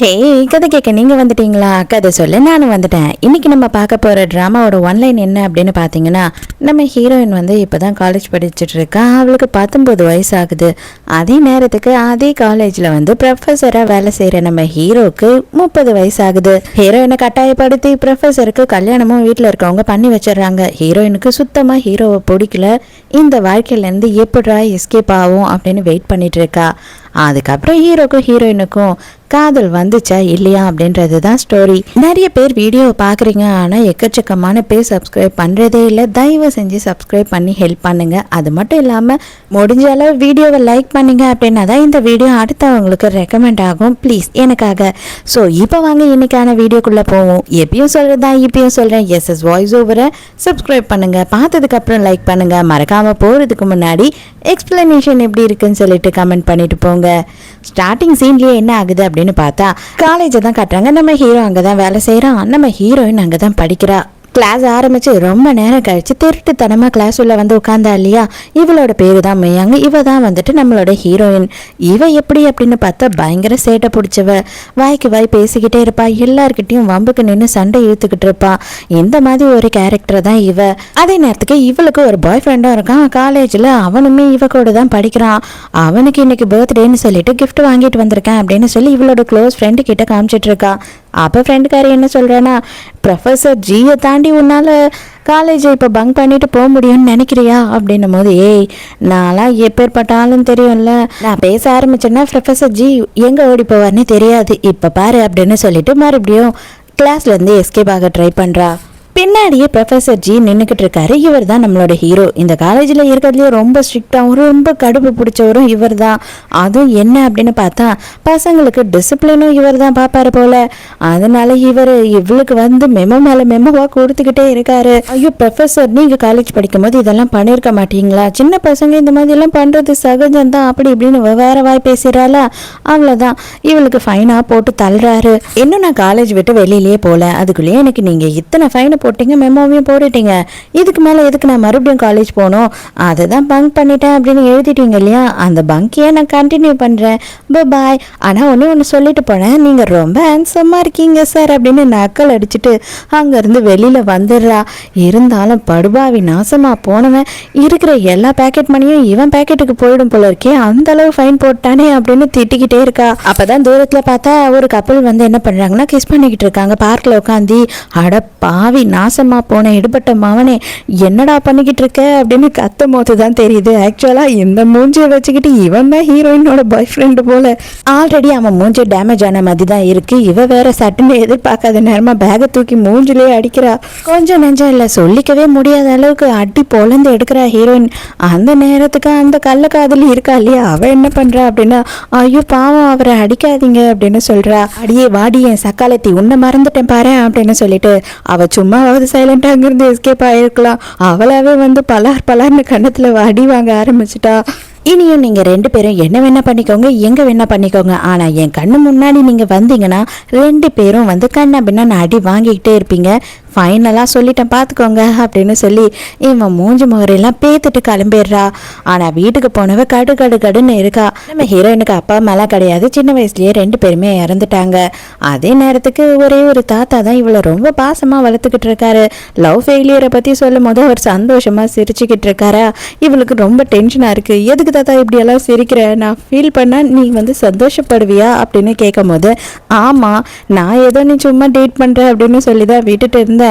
ஹே, கதை கேட்க நீங்க வந்துட்டீங்களா? கதை சொல்ல நானும் வந்துட்டேன். இன்னைக்கு நம்ம பார்க்க போற டிராமாவோட ஒன்லைன் என்ன அப்படின்னு பார்த்தீங்கன்னா, நம்ம ஹீரோயின் வந்து இப்பதான் காலேஜ் படிச்சுட்டு இருக்கா. அவளுக்கு 19 வயசு ஆகுது. அதே நேரத்துக்கு அதே காலேஜ்ல வந்து ப்ரொஃபஸரா வேலை செய்யற நம்ம ஹீரோக்கு 30 வயசு ஆகுது. ஹீரோயினை கட்டாயப்படுத்தி ப்ரொஃபஸருக்கு கல்யாணமும் வீட்டில் இருக்கவங்க பண்ணி வச்சிடறாங்க. ஹீரோயினுக்கு சுத்தமா ஹீரோவை பிடிக்கல. இந்த வாழ்க்கையில இருந்து எப்படா எஸ்கேப் ஆகும் அப்படின்னு வெயிட் பண்ணிட்டு இருக்கா. அதுக்கப்புறம் ஹீரோக்கும் ஹீரோயினுக்கும் காதல் வந்துச்சா இல்லையா அப்படின்றது தான் ஸ்டோரி. நிறைய பேர் வீடியோவை பார்க்குறீங்க, ஆனால் எக்கச்சக்கமான பேர் சப்ஸ்கிரைப் பண்ணுறதே இல்லை. தயவு செஞ்சு சப்ஸ்கிரைப் பண்ணி ஹெல்ப் பண்ணுங்க. அது மட்டும் இல்லாமல் முடிஞ்ச அளவு வீடியோவை லைக் பண்ணுங்க. அப்படின்னா தான் இந்த வீடியோ அடுத்தவங்களுக்கு ரெக்கமெண்ட் ஆகும். ப்ளீஸ் எனக்காக. ஸோ இப்போ வாங்க இன்னைக்கான வீடியோக்குள்ளே போவோம். எப்பயும் சொல்கிறது தான் இப்பயும் சொல்கிறேன். எஸ்எஸ் வாய்ஸ் ஓவரை சப்ஸ்கிரைப் பண்ணுங்க, பார்த்ததுக்கப்புறம் லைக் பண்ணுங்க. மறக்காமல் போகிறதுக்கு முன்னாடி எக்ஸ்பிளனேஷன் எப்படி இருக்குன்னு சொல்லிட்டு கமெண்ட் பண்ணிட்டு போங்க. ஸ்டார்டிங் சீன்லயே என்ன ஆகுது அப்படின்னு பார்த்தா, காலேஜை தான் காட்டுறாங்க. நம்ம ஹீரோ அங்கதான் வேலை செய்யறான். நம்ம ஹீரோயின் அங்கதான் படிக்கிறா. கிளாஸ் ஆரம்பிச்சு ரொம்ப நேரம் கழிச்சு திருட்டுத்தனமா கிளாஸ் உள்ள வந்து உட்கார்ந்தா இல்லையா, இவளோட பேரு தான் மெய்யாங்க. இவ தான் வந்துட்டு நம்மளோட ஹீரோயின். இவ எப்படி அப்படின்னு பார்த்தா பயங்கர சேட்டை பிடிச்சவ. வாய்க்கு வாய் பேசிக்கிட்டே இருப்பா. எல்லார்கிட்டையும் வம்புக்கு நின்று சண்டை இழுத்துக்கிட்டு இருப்பா. இந்த மாதிரி ஒரு கேரக்டர் தான் இவ. அதே நேரத்துக்கு இவளுக்கு ஒரு பாய் ஃப்ரெண்டும் இருக்கான் காலேஜ்ல. அவனுமே இவ கூட தான் படிக்கிறான். அவனுக்கு இன்னைக்கு பர்த்டேன்னு சொல்லிட்டு கிஃப்ட் வாங்கிட்டு வந்திருக்கேன் அப்படின்னு சொல்லி இவளோட க்ளோஸ் ஃப்ரெண்டு கிட்ட காமிச்சிட்டு இருக்கா. அப்போ ஃப்ரெண்டுக்காரி என்ன சொல்கிறான்னா, ப்ரொஃபஸர் ஜியை தாண்டி உன்னால் காலேஜை இப்போ பங்க் பண்ணிட்டு போக முடியும்னு நினைக்கிறியா அப்படின்னும் போது, ஏய் நான்லாம் எப்பேற்பட்டாலும் தெரியும்ல, நான் பேச ஆரம்பிச்சேன்னா ப்ரொஃபஸர் ஜி எங்கே ஓடி போவார்னே தெரியாது. இப்போ பாரு அப்படின்னு சொல்லிட்டு மறுபடியும் கிளாஸ்லேருந்து எஸ்கேப் ஆக ட்ரை பண்ணுறா. பின்னாடியே ப்ரொஃபஸர் ஜி நின்றுக்கிட்டு இருக்காரு. இவர் தான் நம்மளோட ஹீரோ. இந்த காலேஜில் இருக்கிறதுலேயே ரொம்ப ஸ்ட்ரிக்டாகவும் ரொம்ப கடுப்பு பிடிச்சவரும் இவர் தான். அதுவும் என்ன அப்படின்னு பார்த்தா, பசங்களுக்கு டிசிப்ளினும் இவர் தான் பார்ப்பாரு போல. அதனால இவளுக்கு வந்து மெமோ மேலே மெமோவாக கொடுத்துக்கிட்டே இருக்காரு. ஐயோ ப்ரொஃபஸர், நீங்கள் காலேஜ் படிக்கும் போது இதெல்லாம் பண்ணியிருக்க மாட்டீங்களா? சின்ன பசங்க இந்த மாதிரிலாம் பண்ணுறது சகஜம்தான் அப்படி இப்படின்னு வேற வாய் பேசுகிறாளா. அவ்வளோதான், இவளுக்கு ஃபைனாக போட்டு தள்ளுறாரு. இன்னும் நான் காலேஜ் விட்டு வெளியிலேயே போகல, அதுக்குள்ளேயே எனக்கு நீங்கள் இத்தனை ஃபைனை போட்டீங்க, மெமோவையும் போட்டுட்டீங்க. இதுக்கு மேலே எதுக்கு நான் மறுபடியும் காலேஜ் போகணும்? அதை தான் பங்க் பண்ணிட்டேன் அப்படின்னு எழுதிட்டீங்க இல்லையா, அந்த பங்கையே நான் கண்டினியூ பண்ணுறேன். பாய். ஆனால் ஒன்று சொல்லிட்டு போனேன், நீங்கள் ரொம்ப ஹேண்ட்ஸமாக இருக்கீங்க சார் அப்படின்னு நக்கல் அடிச்சுட்டு அங்கேருந்து வெளியில் வந்துடுறா. இருந்தாலும் படுபாவி நாசமாக போனவன் இருக்கிற எல்லா பேக்கெட் மணியும் இவன் பேக்கெட்டுக்கு போயிடும் போல இருக்கே, அந்த அளவு ஃபைன் போட்டானே அப்படின்னு திட்டிக்கிட்டே இருக்கா. அப்போதான் தூரத்தில் பார்த்தா ஒரு கப்பல் வந்து என்ன பண்ணுறாங்கன்னா, கிஸ் பண்ணிக்கிட்டு இருக்காங்க பார்க்கில் உட்காந்து. அட பாவி நாசமா போன எடுபட்ட மவனே, என்னடா பண்ணிக்கிட்டு இருக்க அப்படின்னு கத்தும் போது தான் தெரியுது, ஆக்சுவலா இந்த மூஞ்சியை வச்சுக்கிட்டு இவன் தான் ஹீரோயினோட பாய் ஃப்ரெண்டு போல. ஆல்ரெடி அவன் மூஞ்சி டேமேஜ் ஆன மாதிரி தான் இருக்கு. இவ வேற சட்டுன்னு எதிர்பார்க்காத நேரமா பேகை தூக்கி மூஞ்சிலே அடிக்கிறா. கொஞ்சம் நெஞ்சம் இல்லை, சொல்லிக்கவே முடியாத அளவுக்கு அடி பொழந்து எடுக்கிறா ஹீரோயின். அந்த நேரத்துக்கு அந்த கள்ள காதலி இருக்கா இல்லையா, அவ என்ன பண்றா அப்படின்னா, ஐயோ பாவம் அவரை அடிக்காதீங்க அப்படின்னு சொல்றா. அடியே வாடி என் சக்காலத்தி, உன்னை மறந்துட்டேன் பாரு அப்படின்னு சொல்லிட்டு அவ சும்மாவது சைலண்டாக அங்கிருந்து எஸ்கேப் ஆகிருக்கலாம். அவளாவே வந்து பலார்னு கண்ணத்தில் அடி வாங்க ஆரம்பிச்சிட்டா. இனியும் நீங்கள் 2 பேரும் என்ன வேணா பண்ணிக்கோங்க, எங்கே வேணா பண்ணிக்கோங்க, ஆனால் என் கண்ணு முன்னாடி நீங்கள் வந்தீங்கன்னா 2 பேரும் வந்து கண்ணா பின்னா அடி வாங்கிக்கிட்டே இருப்பீங்க. ஃபைனலாக சொல்லிட்டேன் பார்த்துக்கோங்க அப்படின்னு சொல்லி இவன் மூஞ்சி முகரையெல்லாம் பேத்துட்டு கிளம்பிடுறா. ஆனால் வீட்டுக்கு போனவ கடுன்னு இருக்கா. நம்ம ஹீரோயினுக்கு அப்பா அம்மாலாம் கிடையாது. சின்ன வயசுலேயே 2 பேருமே இறந்துட்டாங்க. அதே நேரத்துக்கு ஒரே ஒரு தாத்தா தான் இவளை ரொம்ப பாசமாக வளர்த்துக்கிட்டு இருக்காரு. லவ் ஃபெயிலியரை பற்றி சொல்லும் போது அவர் சந்தோஷமாக சிரிச்சுக்கிட்டு இருக்காரா. இவளுக்கு ரொம்ப டென்ஷனாக இருக்குது. எதுக்கு தாத்தா இப்படியெல்லாம் சிரிக்கிற, நான் ஃபீல் பண்ணால் நீ வந்து சந்தோஷப்படுவியா அப்படின்னு கேட்கும் போது, ஆமாம் நான் ஏதோ நீ சும்மா டேட் பண்ணுற அப்படின்னு சொல்லி தான் விட்டுட்டு இருந்தேன்.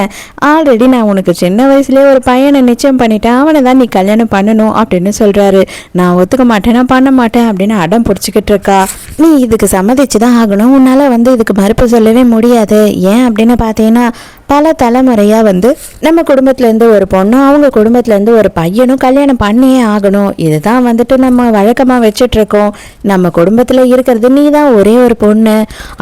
ஆல்ரெடி நான் உனக்கு சின்ன வயசுலேயே ஒரு பையனை நிச்சயம் பண்ணிட்டேன், அவனை தான் நீ கல்யாணம் பண்ணணும் அப்படின்னு சொல்கிறாரு. நான் ஒத்துக்க மாட்டேன், நான் பண்ண மாட்டேன் அப்படின்னு அடம் பிடிச்சிக்கிட்டு இருக்கா. நீ இதுக்கு சம்மதிச்சு தான் ஆகணும், உன்னால் வந்து இதுக்கு மறுப்பு சொல்லவே முடியாது. ஏன் அப்படின்னு பார்த்தீங்கன்னா, பல தலைமுறையாக வந்து நம்ம குடும்பத்துலேருந்து ஒரு பொண்ணும் அவங்க குடும்பத்துலேருந்து ஒரு பையனும் கல்யாணம் பண்ணியே ஆகணும். இதுதான் வந்துட்டு நம்ம வழக்கமாக வச்சிட்ருக்கோம். நம்ம குடும்பத்தில் இருக்கிறது நீ தான் ஒரே ஒரு பொண்ணு,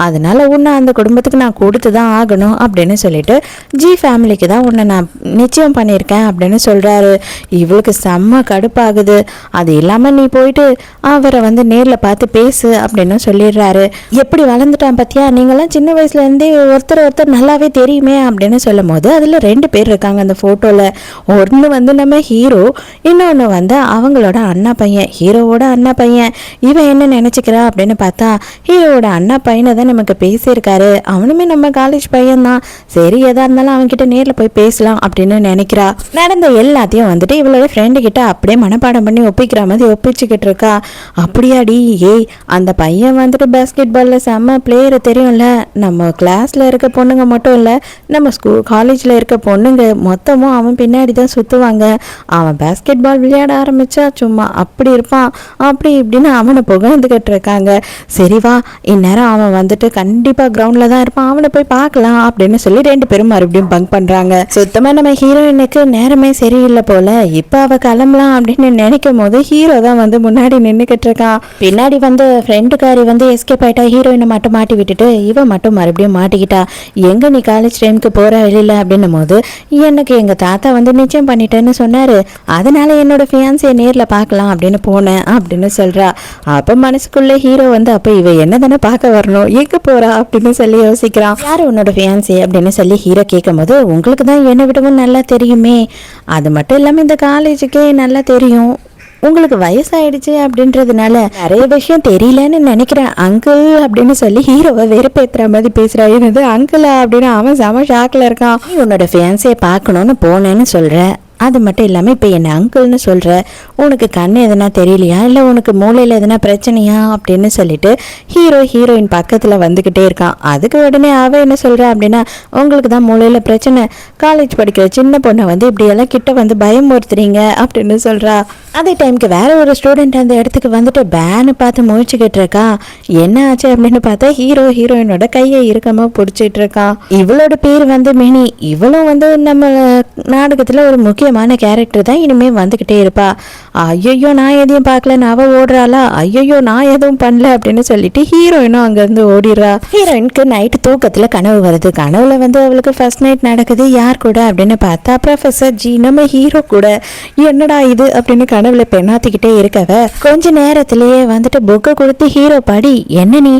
அதனால உன்னை அந்த குடும்பத்துக்கு நான் கொடுத்து தான் ஆகணும் அப்படின்னு சொல்லிட்டு ஜி ஃபேமிலிக்கு தான் உன்னை நான் நிச்சயம் பண்ணியிருக்கேன் அப்படின்னு சொல்கிறாரு. இவளுக்கு செம்ம கடுப்பாகுது. அது இல்லாமல் நீ போயிட்டு அவரை வந்து நேரில் பார்த்து பேசு அப்படின்னு சொல்லிடுறாரு. எப்படி வளர்ந்துட்டான் பார்த்தியா, நீங்களாம் சின்ன வயசுலேருந்தே ஒருத்தர் நல்லாவே தெரியுமே அப்படின்னு சொல்லும் போது அதில் 2 பேர் இருக்காங்க அந்த ஃபோட்டோவில். ஒன்று வந்து நம்ம ஹீரோ, இன்னொன்று வந்து அவங்களோட அண்ணா பையன், ஹீரோவோட அண்ணா பையன். இவன் என்ன நினச்சிக்கிறா அப்படின்னு பார்த்தா ஹீரோவோட அண்ணா பையனை தான் நமக்கு பேசியிருக்காரு, அவனுமே நம்ம காலேஜ் பையன்தான், சரி எதா இருந்தாலும் அவன்கிட்ட நேரில் போய் பேசலாம் அப்படின்னு நினைக்கிறா. நடந்த எல்லாத்தையும் வந்துட்டு இவளோட ஃப்ரெண்டு கிட்ட அப்படியே மனப்பாடம் பண்ணி ஒப்பிக்கிற மாதிரி ஒப்பிச்சுக்கிட்டு இருக்கா. அப்படியாடி, ஏய் அந்த பையன் வந்துட்டு பாஸ்கெட் பாலில் செம்ம பிளேயரு தெரியும்ல, நம்ம கிளாஸில் இருக்க பொண்ணுங்க மட்டும் இல்லை, நம்ம காலேஜில் இருக்க பொண்ணுங்க மொத்தமும் அவன் பின்னாடி தான் சுற்றுவாங்க, அவன் பாஸ்கெட் பால் விளையாட ஆரம்பித்தா சும்மா அப்படி இருப்பான், அப்படி இப்படின்னு அவனை புகழ்ந்துக்கிட்டு இருக்காங்க. சரிவா, இந்நேரம் அவன் வந்துட்டு கண்டிப்பாக கிரவுண்டில் தான் இருப்பான், அவனை போய் பார்க்கலாம் அப்படின்னு சொல்லி 2 பேரும் மறுபடியும் பங்க் பண்ணுறாங்க. சுத்தமாக நம்ம ஹீரோயினுக்கு நேரமே சரியில்லை போல. இப்போ அவள் கிளம்பலாம் அப்படின்னு நினைக்கும் போது ஹீரோ தான் வந்து முன்னாடி நின்றுக்கிட்டு இருக்கான். பின்னாடி வந்து ஃப்ரெண்டுக்காரி வந்து எஸ்கேப் ஆகிட்டா, ஹீரோயினை மட்டும் மாட்டி விட்டுட்டு இவன் மட்டும் மறுபடியும் மாட்டிக்கிட்டா. எங்கே நீ காலேஜ் டைமுக்கு போகிற வெளியில் அப்படின்னும் போது எனக்கு எங்கள் தாத்தா வந்து நிச்சயம் பண்ணிட்டேன்னு சொன்னார், அதனால என்னோட ஃபியான்ஸியை நேரில் பார்க்கலாம் அப்படின்னு போனேன் அப்படின்னு சொல்கிறா. அப்போ மனசுக்குள்ளே ஹீரோ வந்து அப்போ இவ என்ன தானே பார்க்க வரணும், எங்கே போகிறா அப்படின்னு சொல்லி யோசிக்கிறான். யார் உன்னோட ஃபியான்ஸி அப்படின்னு சொல்லி ஹீரோ கேட்கும் போது உங்களுக்கு தான் என்னை விடவும் நல்லா தெரியுமே, அது மட்டும் இல்லாமல் இந்த காலேஜுக்கே நல்லா தெரியும், உங்களுக்கு வயசாயிடுச்சு அப்படின்றதுனால நிறைய விஷயம் தெரியலன்னு நினைக்கிறேன் அங்கிள் அப்படின்னு சொல்லி ஹீரோவை வெறுப்பேற்றுற மாதிரி பேசுறா. என்னது அங்கிளா அப்படின்னு அவன் செம ஷாக்ல இருக்கான். உன்னோட ஃபியான்ஸியை பார்க்கணுன்னு போனேன்னு சொல்ற, அது மட்டும் இல்லாமல் இப்போ என்ன அங்கிள்னு சொல்கிற, உனக்கு கண் எதுனா தெரியலையா, இல்லை உனக்கு மூளையில் எதுனா பிரச்சனையா அப்படின்னு சொல்லிட்டு ஹீரோயின் பக்கத்தில் வந்துக்கிட்டே இருக்கான். அதுக்கு உடனே அவள் என்ன சொல்கிறா அப்படின்னா, உங்களுக்கு தான் மூளையில் பிரச்சனை, காலேஜ் படிக்கிற சின்ன பொண்ணை வந்து இப்படியெல்லாம் கிட்ட வந்து பயமுறுத்துறீங்க அப்படின்னு சொல்கிறா. அதே டைமுக்கு வேற ஒரு ஸ்டூடெண்ட் அந்த இடத்துக்கு வந்துட்டு பேனு பார்த்து முழிச்சுக்கிட்டு இருக்கா. என்ன ஆச்சு அப்படின்னு பார்த்தா ஹீரோயினோட கையை இறுக்கமாக பிடிச்சிட்டு இருக்கான். இவளோட பேர் வந்து மினி, இவளும் வந்து நம்ம நாடகத்தில் ஒரு முக்கியமான கேரக்டர் தான், இனிமே வந்துக்கிட்டே இருப்பா. ஐயோ நான் எதையும் பார்க்கல, அவ ஓடுறாளா, ஐயோ நான் எதுவும் பண்ணல அப்படின்னு சொல்லிட்டு ஹீரோயினும் அங்கேருந்து ஓடிடுறா. ஹீரோயினுக்கு நைட்டு தூக்கத்தில் கனவு வருது. கனவுல வந்து அவளுக்கு ஃபர்ஸ்ட் நைட் நடக்குது. யார் கூட அப்படின்னு பார்த்தா ப்ரொஃபஸர் ஜி, நம்ம ஹீரோ கூட. என்னடா இது அப்படின்னு கனவுல பெண்ணாத்திக்கிட்டே இருக்கவ கொஞ்ச நேரத்திலேயே வந்துட்டு புக்கை கொடுத்து ஹீரோ படி, என்ன நீ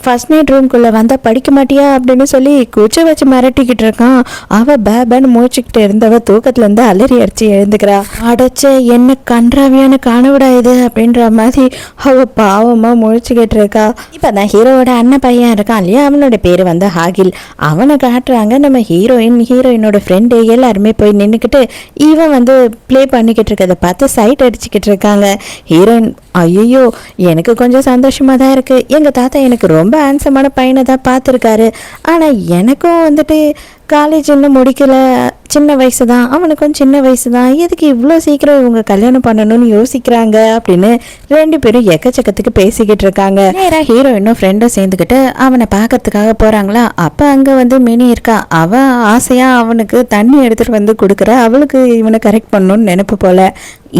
ஃபர்ஸ்ட் நைட் ரூம்குள்ளே வந்தால் படிக்க மாட்டியா அப்படின்னு சொல்லி குச்சை வச்சு மிரட்டிக்கிட்டு இருக்கான். அவள் பேபன்னு மூச்சுக்கிட்டு இருந்தவ தூக்கத்துலேருந்து அலறி அடிச்சு எழுந்துக்கிறா. அடைச்ச என்ன கன்றாவியான கனவுடா இது அப்படின்ற மாதிரி அவள் பாவமாக முழிச்சுக்கிட்டு இருக்கா. இப்போ தான் ஹீரோவோட அண்ணன் பையன் இருக்கான் இல்லையா, அவனோட பேர் வந்து ஹாகில். அவனை காட்டுறாங்க. நம்ம ஹீரோயினோட ஃப்ரெண்டு எல்லாருமே போய் நின்றுக்கிட்டு இவன் வந்து ப்ளே பண்ணிக்கிட்டு இருக்கிறத பார்த்து சைட் அடிச்சுக்கிட்டு இருக்காங்க. ஹீரோயின், ஐயோ எனக்கு கொஞ்சம் சந்தோஷமாக தான் இருக்குது, எங்கள் தாத்தா எனக்கு ரொம்ப ஹேண்ட்ஸமான பையனை தான் பார்த்துருக்காரு, ஆனால் எனக்கும் வந்துட்டு காலேஜ் இன்னும் முடிக்கல, சின்ன வயசு தான், அவனுக்கும் சின்ன வயசு தான், எதுக்கு இவ்வளோ சீக்கிரம் இவங்க கல்யாணம் பண்ணணும்னு யோசிக்கிறாங்க அப்படின்னு 2 பேரும் எக்கச்சக்கத்துக்கு பேசிக்கிட்டு இருக்காங்க. நேராக ஹீரோயினும் ஃப்ரெண்டும் சேர்ந்துக்கிட்டு அவனை பார்க்கறதுக்காக போகிறாங்களா. அப்போ அங்கே வந்து மினி இருக்கா. அவன் ஆசையாக அவனுக்கு தண்ணி எடுத்துகிட்டு வந்து கொடுக்குற, அவளுக்கு இவனை கரெக்ட் பண்ணணும்னு நினைப்பு போல்.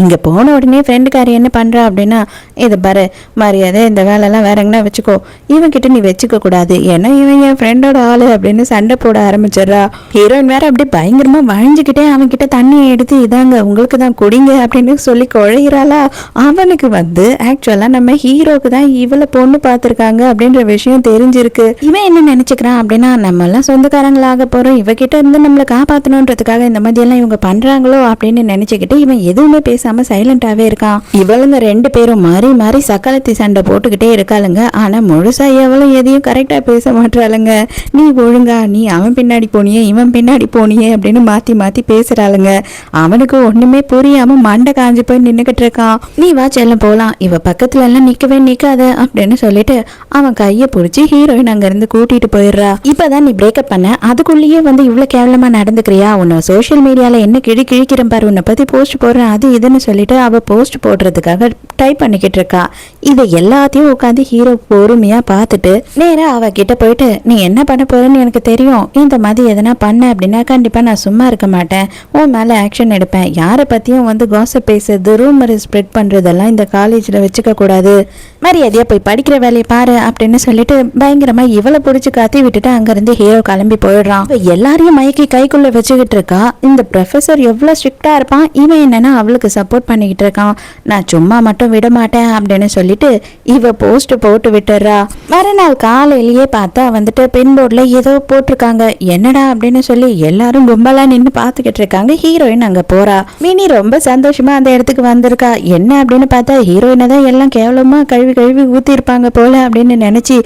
இங்கே போன உடனே ஃப்ரெண்டுக்காரி என்ன பண்ணுறா அப்படின்னா, இது பாரு மரியாதை இந்த வேலைலாம் வேற எங்கன்னா வச்சுக்கோ, இவன்கிட்ட நீ வச்சுக்க கூடாது, ஏன்னா இவன் என் ஃப்ரெண்டோட ஆளு அப்படின்னு சண்டை போட ஆரம்பிச்சிடுறா. ஹீரோயின் வேற அப்படி பயங்கரமா வழிஞ்சுக்கிட்டே அவன்கிட்ட தண்ணியை எடுத்து இதாங்க உங்களுக்கு தான் குடிங்க அப்படின்னு சொல்லி குழையிறாளா. அவனுக்கு வந்து ஆக்சுவலா நம்ம ஹீரோக்கு தான் இவளை பொண்ணு பார்த்துருக்காங்க அப்படின்ற விஷயம் தெரிஞ்சிருக்கு. இவன் என்ன நினைச்சுக்கிறான் அப்படின்னா, நம்ம எல்லாம் சொந்தக்காரங்களாக போறோம், இவகிட்ட இருந்து நம்மளை காப்பாற்றணுன்றதுக்காக இந்த மாதிரி எல்லாம் இவங்க பண்றாங்களோ அப்படின்னு நினைச்சுக்கிட்டு இவன் எதுவுமே பேசாம சைலண்டாவே இருக்கான். இவளுங்க 2 பேரும் மாறி மாறி சக்காலத்தி சண்டை போட்டுக்கிட்டே இருக்காளுங்க. ஆனா முழுசா எவளும் எதையும் கரெக்டா பேச மாட்டாளுங்க. நீ ஒழுங்கா, நீ அவன் பின்னாடி போனியே இவன் பின்னாடி போனியே அப்படின்னு மாத்தி மாத்தி பேசுறாளுங்க. அவனுக்கு ஒண்ணுமே புரியாம மண்டை காஞ்சி போய் நின்னுக்கிட்டு இருக்கான். நீ வா செல்லம் போலாம், இவ பக்கத்துல எல்லாம் நிக்கவே நிக்காத அப்படின்னு சொல்லிட்டு அவன் கையை பிடிச்சி ஹீரோயின் அங்க இருந்து கூட்டிட்டு போயிடுறா. இப்பதான் நீ பிரேக்கப் பண்ண, அதுக்குள்ளேயே வந்து இவ்வளவு கேவலமா நடந்துக்கிறியா, உன்னை சோசியல் மீடியால என்ன கிழிக்கிறேன் பாரு, உன்னை பத்தி போஸ்ட் போடுறேன் அது இதுன்னு சொல்லிட்டு அவ போஸ்ட் போடுறதுக்காக டைப் பண்ணிக்கிட்டு இருக்கா. இதை எல்லாத்தையும் உட்காந்து ஹீரோ பொறுமையா பார்த்துட்டு நேரா அவ கிட்ட போயிட்டு, நீ என்ன பண்ண போறன்னு எனக்கு தெரியும், இந்த மாதிரி எதனா பண்ண அப்படின்னா கண்டிப்பா நான் சும்மா இருக்க மாட்டேன், உன் மேல ஆக்ஷன் எடுப்பேன், யாரை பத்தியும் வந்து காசிப் பேசுறது ரூமர் ஸ்ப்ரெட் பண்றதெல்லாம் இந்த காலேஜ்ல வச்சுக்க கூடாது, மரியாதையா போய் படிக்கிற வேலையை பாரு அப்படின்னு சொல்லிட்டு பயங்கரமா இவளை பிடிச்சி காத்தி விட்டுட்டு அங்கிருந்து ஹீரோ கிளம்பி போயிடுறான். எல்லாரையும் மயக்கி கைக்குள்ள வச்சுக்கிட்டு இருக்கா. இந்த ப்ரொஃபஸர் எவ்வளவு ஸ்ட்ரிக்டா இருப்பான், இவன் என்னன்னா அவளுக்கு சப்போர்ட் பண்ணிக்கிட்டு இருக்கான். நான் சும்மா மட்டும் விட மாட்டேன் அப்படின்னு சொல்லி சொல்லிட்டு இவ போஸ்ட் போட்டு விட்டுறா. மறுநாள் காலையிலேயே பார்த்தா வந்துட்டு பின் போர்டில் ஏதோ போட்டிருக்காங்க. என்னடா அப்படின்னு சொல்லி எல்லாரும் கும்பலா நின்று பார்த்துக்கிட்டு இருக்காங்க. ஹீரோயின் அங்க போறா. மினி ரொம்ப சந்தோஷமா அந்த இடத்துக்கு வந்திருக்கா. என்ன அப்படின்னு பார்த்தா ஹீரோயினை தான் எல்லாம் கேவலமா கழுவி கழுவி ஊத்தி இருப்பாங்க போல அப்படின்னு நினைச்சு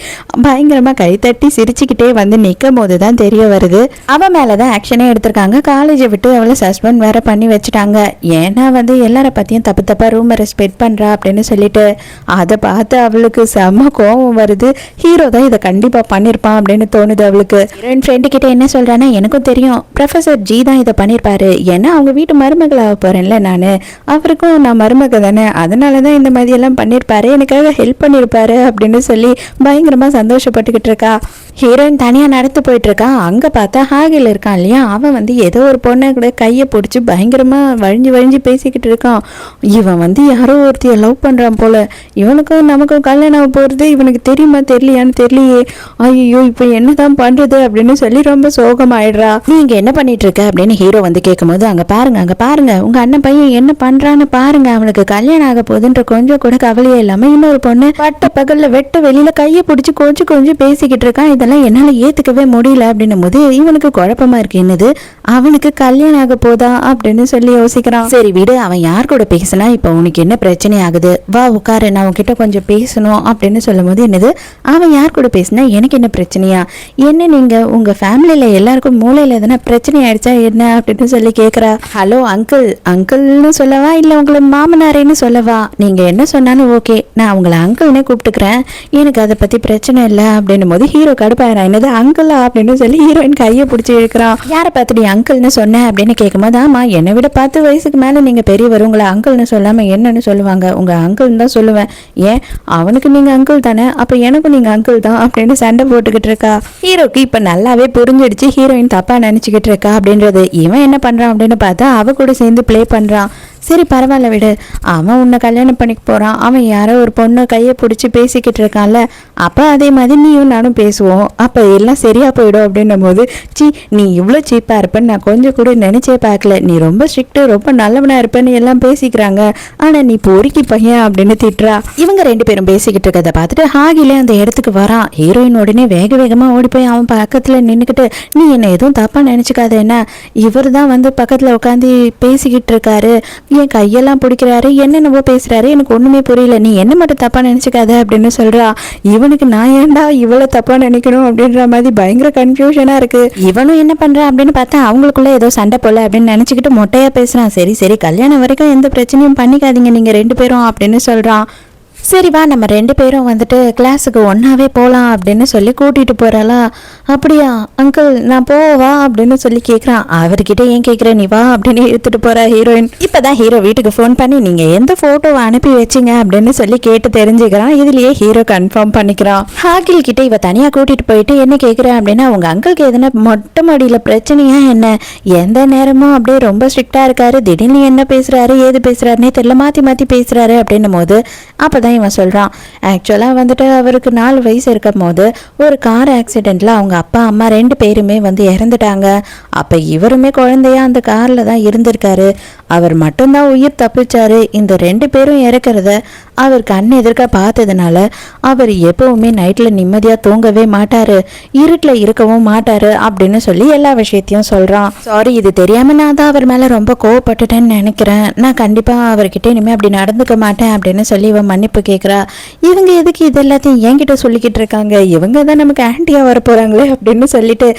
பயங்கரமா கைத்தட்டி சிரிச்சுக்கிட்டே வந்து நிற்கும் போது தான் தெரிய வருது அவ மேலதான் ஆக்ஷனே எடுத்திருக்காங்க. காலேஜை விட்டு அவளை சஸ்பெண்ட் வேற பண்ணி வச்சுட்டாங்க. ஏன்னா வந்து எல்லார பத்தியும் தப்பு தப்பா ரூமரை ஸ்ப்ரெட் பண்றா அப்படின்னு சொல்லிட்டு அதை பார்த்து அவளுக்கு செம்ம கோபம் வருது. ஹீரோ தான் இதை கண்டிப்பா பண்ணிருப்பான் அப்படின்னு தோணுது அவளுக்கு. ஹீரோயின் ஃப்ரெண்டு கிட்ட என்ன சொல்றான்னா, எனக்கும் தெரியும் ப்ரொஃபசர் ஜி தான் இதை பண்ணிருப்பாரு. ஏன்னா அவங்க வீட்டு மருமகளாக போறேன்ல நானு, அவருக்கும் நான் மருமக தானே, அதனாலதான் இந்த மாதிரி எல்லாம் பண்ணிருப்பாரு, எனக்காக ஹெல்ப் பண்ணிருப்பாரு அப்படின்னு சொல்லி பயங்கரமா சந்தோஷப்பட்டுக்கிட்டு இருக்கா. ஹீரோயின் தனியா நடந்து போயிட்டு இருக்கா. அங்க பார்த்தா ஹாகில் இருக்கான் இல்லையா, அவன் வந்து ஏதோ ஒரு பொண்ணை கூட கையை பிடிச்சி பயங்கரமா வழிஞ்சு வழிஞ்சு பேசிக்கிட்டு இருக்கான். இவன் வந்து யாரோ ஒருத்தைய லவ் பண்றான் போல. இவனுக்கும் நமக்கும் கல்யாணம் போறது இவனுக்கு தெரியுமா தெரியலையான்னு தெரியலையே. ஐயோ இப்ப என்னதான் பண்றது அப்படின்னு சொல்லி ரொம்ப சோகமாயிடுறா. நீங்க என்ன பண்ணிட்டு இருக்க அப்படின்னு ஹீரோ வந்து கேட்கும் போது, அங்க பாருங்க உங்க அண்ணன் பையன் என்ன பண்றான்னு பாருங்க, அவனுக்கு கல்யாணம் ஆக போகுதுன்ற கொஞ்சம் கூட கவலையே இல்லாம இன்னொரு பொண்ணு பட்ட பகல்ல வெட்ட வெளியில கையை பிடிச்சி கொஞ்சம் பேசிக்கிட்டு இருக்கான். இதெல்லாம் என்னால ஏத்துக்கவே முடியல அப்படின்னும் போது இவனுக்கு குழப்பமா இருக்கு. என்னது அவனுக்கு கல்யாணம் ஆக போதா அப்படின்னு சொல்லி யோசிக்கிறான். சரி விடு, அவன் யார் கூட பேசினா இப்ப உனக்கு என்ன பிரச்சனை ஆகுது, வா உட்காரு, நான் உன்கிட்ட கொஞ்சம் பேசணும் அப்படின்னு சொல்லும் போது, என்னது அவன் யார் கூட பேசினா எனக்கு என்ன பிரச்சனையா, என்ன நீங்க உங்க ஃபேமிலியில எல்லாருக்கும் மூளையில எதனா பிரச்சனை ஆயிடுச்சா என்ன அப்படின்னு சொல்லி கேக்குறா. ஹலோ அங்கிள்னு சொல்லவா இல்ல உங்களை மாமனாரேன்னு சொல்லவா, நீங்க என்ன சொன்னாலும் ஓகே, நான் உங்களை அங்கிள்னே கூப்பிட்டுக்கிறேன், எனக்கு அதை பத்தி பிரச்சனை இல்லை அப்படின்னும் போது ஹீரோ கடுப்பாயிரம். என்னது அங்கிளா அப்படின்னு சொல்லி ஹீரோயின் கையை பிடிச்சி இழுக்கிறான். யாரை பார்த்து நீ அங்கிள்னு சொன்ன அப்படின்னு கேட்கும்போது, ஆமா என்னை விட 10 வயசுக்கு மேல நீங்க பெரியவர், உங்களை அங்கிள்னு சொல்லாம என்னன்னு சொல்லுவாங்க, உங்க அங்கிள்னு தான் சொல்லுவேன், ஏன் அவனுக்கு நீங்க அங்கிள் தானே, அப்ப எனக்கும் நீங்க அங்கிள் தான் அப்படின்னு சண்டை போட்டுக்கிட்டு இருக்கா. ஹீரோக்கு இப்ப நல்லாவே புரிஞ்சிடுச்சு ஹீரோயின் தப்பா நினைச்சுக்கிட்டு இருக்கா அப்படின்றது. இவன் என்ன பண்றான் அப்படின்னு பார்த்தா அவ கூட சேர்ந்து பிளே பண்றான். சரி பரவாயில்ல விடு, அவன் உன்னை கல்யாணம் பண்ணிக்க போறான், அவன் யாரோ ஒரு பொண்ணை கையை பிடிச்சி பேசிக்கிட்டு இருக்கான்ல, அப்ப அதே மாதிரி நீயும் நானும் பேசுவோம், அப்ப எல்லாம் சரியா போயிடும் அப்படின்னும் போது, நீ இவ்வளோ சீப்பா இருப்பேன்னு நான் கொஞ்சம் கூட நினைச்சே பார்க்கல, நீ ரொம்ப ஸ்ட்ரிக்ட் ரொம்ப நல்லவனா இருப்பேன்னு எல்லாம் பேசிக்கிறாங்க, ஆனா நீ பொறுக்கி பையன் அப்படின்னு திட்டுறா. இவங்க 2 பேரும் பேசிக்கிட்டு இருக்கதை பார்த்துட்டு ஹாகிலே அந்த இடத்துக்கு வரான். ஹீரோயின் உடனே வேகமா ஓடி போய் அவன் பக்கத்துல நின்னுக்கிட்டு, நீ என்ன எதுவும் தப்பா நினைச்சுக்காத, என்ன இவர் தான் வந்து பக்கத்துல உட்காந்து பேசிக்கிட்டு இருக்காரு, என் கையெல்லாம் பிடிக்கிறாரு, என்னென்னவோ பேசுறாரு, எனக்கு ஒண்ணுமே புரியல, நீ என்ன மட்டும் தப்பா நினைச்சுக்காத அப்படின்னு சொல்றா. இவனுக்கு நான் ஏன்டா இவ்வளவு தப்பா நினைக்கணும் அப்படின்ற மாதிரி பயங்கர கன்ஃபியூஷனா இருக்கு. இவனும் என்ன பண்றான் அப்படின்னு பார்த்தா அவங்களுக்குள்ள ஏதோ சண்டை போல அப்படின்னு நினைச்சுக்கிட்டு மொட்டையா பேசுறான். சரி கல்யாணம் வரைக்கும் எந்த பிரச்சனையும் பண்ணிக்காதீங்க நீங்க 2 பேரும் அப்படின்னு சொல்றான். சரி வா நம்ம 2 பேரும் வந்துட்டு கிளாஸுக்கு ஒன்னாவே போகலாம் அப்படின்னு சொல்லி கூட்டிட்டு போறாளா. அப்படியா அங்கிள் நான் போவா அப்படின்னு சொல்லி கேட்குறான். அவர்கிட்ட ஏன் கேட்குற, நீ வா அப்படின்னு எடுத்துட்டு போறா ஹீரோயின். இப்பதான் ஹீரோ வீட்டுக்கு ஃபோன் பண்ணி நீங்க எந்த போட்டோவை அனுப்பி வச்சிங்க அப்படின்னு சொல்லி கேட்டு தெரிஞ்சுக்கிறான். இதுலயே ஹீரோ கன்ஃபார்ம் பண்ணிக்கிறான். ஹாகில் கிட்ட இவ தனியா கூட்டிட்டு போயிட்டு என்ன கேட்குறேன் அப்படின்னா, உங்க அங்கிளுக்கு எதனா மொட்டை மாடியில பிரச்சனையா என்ன, எந்த நேரமும் அப்படியே ரொம்ப ஸ்ட்ரிக்டா இருக்காரு, திடீர்னு என்ன பேசுறாரு ஏது பேசுறாருன்னே தெரியல, மாத்தி பேசுறாரு அப்படின்னும் போது அப்பதான் இவன் சொல்றான். ஆக்சுவலா வந்துட்டு அவருக்கு 4 வயசு இருக்கும் போது ஒரு கார் ஆக்சிடென்ட்ல அவங்க அப்பா அம்மா 2 பேருமே வந்து இறந்துட்டாங்க. அப்ப இவருமே குழந்தையா அந்த கார்ல தான் இருந்திருக்காரு. அவர் மட்டும்தான் உயிர் தப்பிச்சாரு. இந்த 2 பேரும் இறக்கிறத அவர் கண் எதிர்க்க பார்த்ததுனால அவர் எப்பவுமே நைட்ல நிம்மதியா தூங்கவே மாட்டாரு, இருட்டுல இருக்கவும் மாட்டாரு அப்படின்னு சொல்லி எல்லா விஷயத்தையும் சொல்றான். சாரி இது தெரியாம நான் தான் அவர் மேல ரொம்ப கோவப்பட்டுட்டேன்னு நினைக்கிறேன், நான் கண்டிப்பா அவர்கிட்ட இனிமே அப்படி நடந்துக்க மாட்டேன் அப்படின்னு சொல்லி இவன் மன்னிப்பு கேட்கிறா. இவங்க எதுக்கு இது எல்லாத்தையும் என்கிட்ட சொல்லிக்கிட்டு இருக்காங்க, இவங்க தான் நமக்கு ஆன்டியா வர போறாங்களே அப்படின்னு சொல்லிட்டு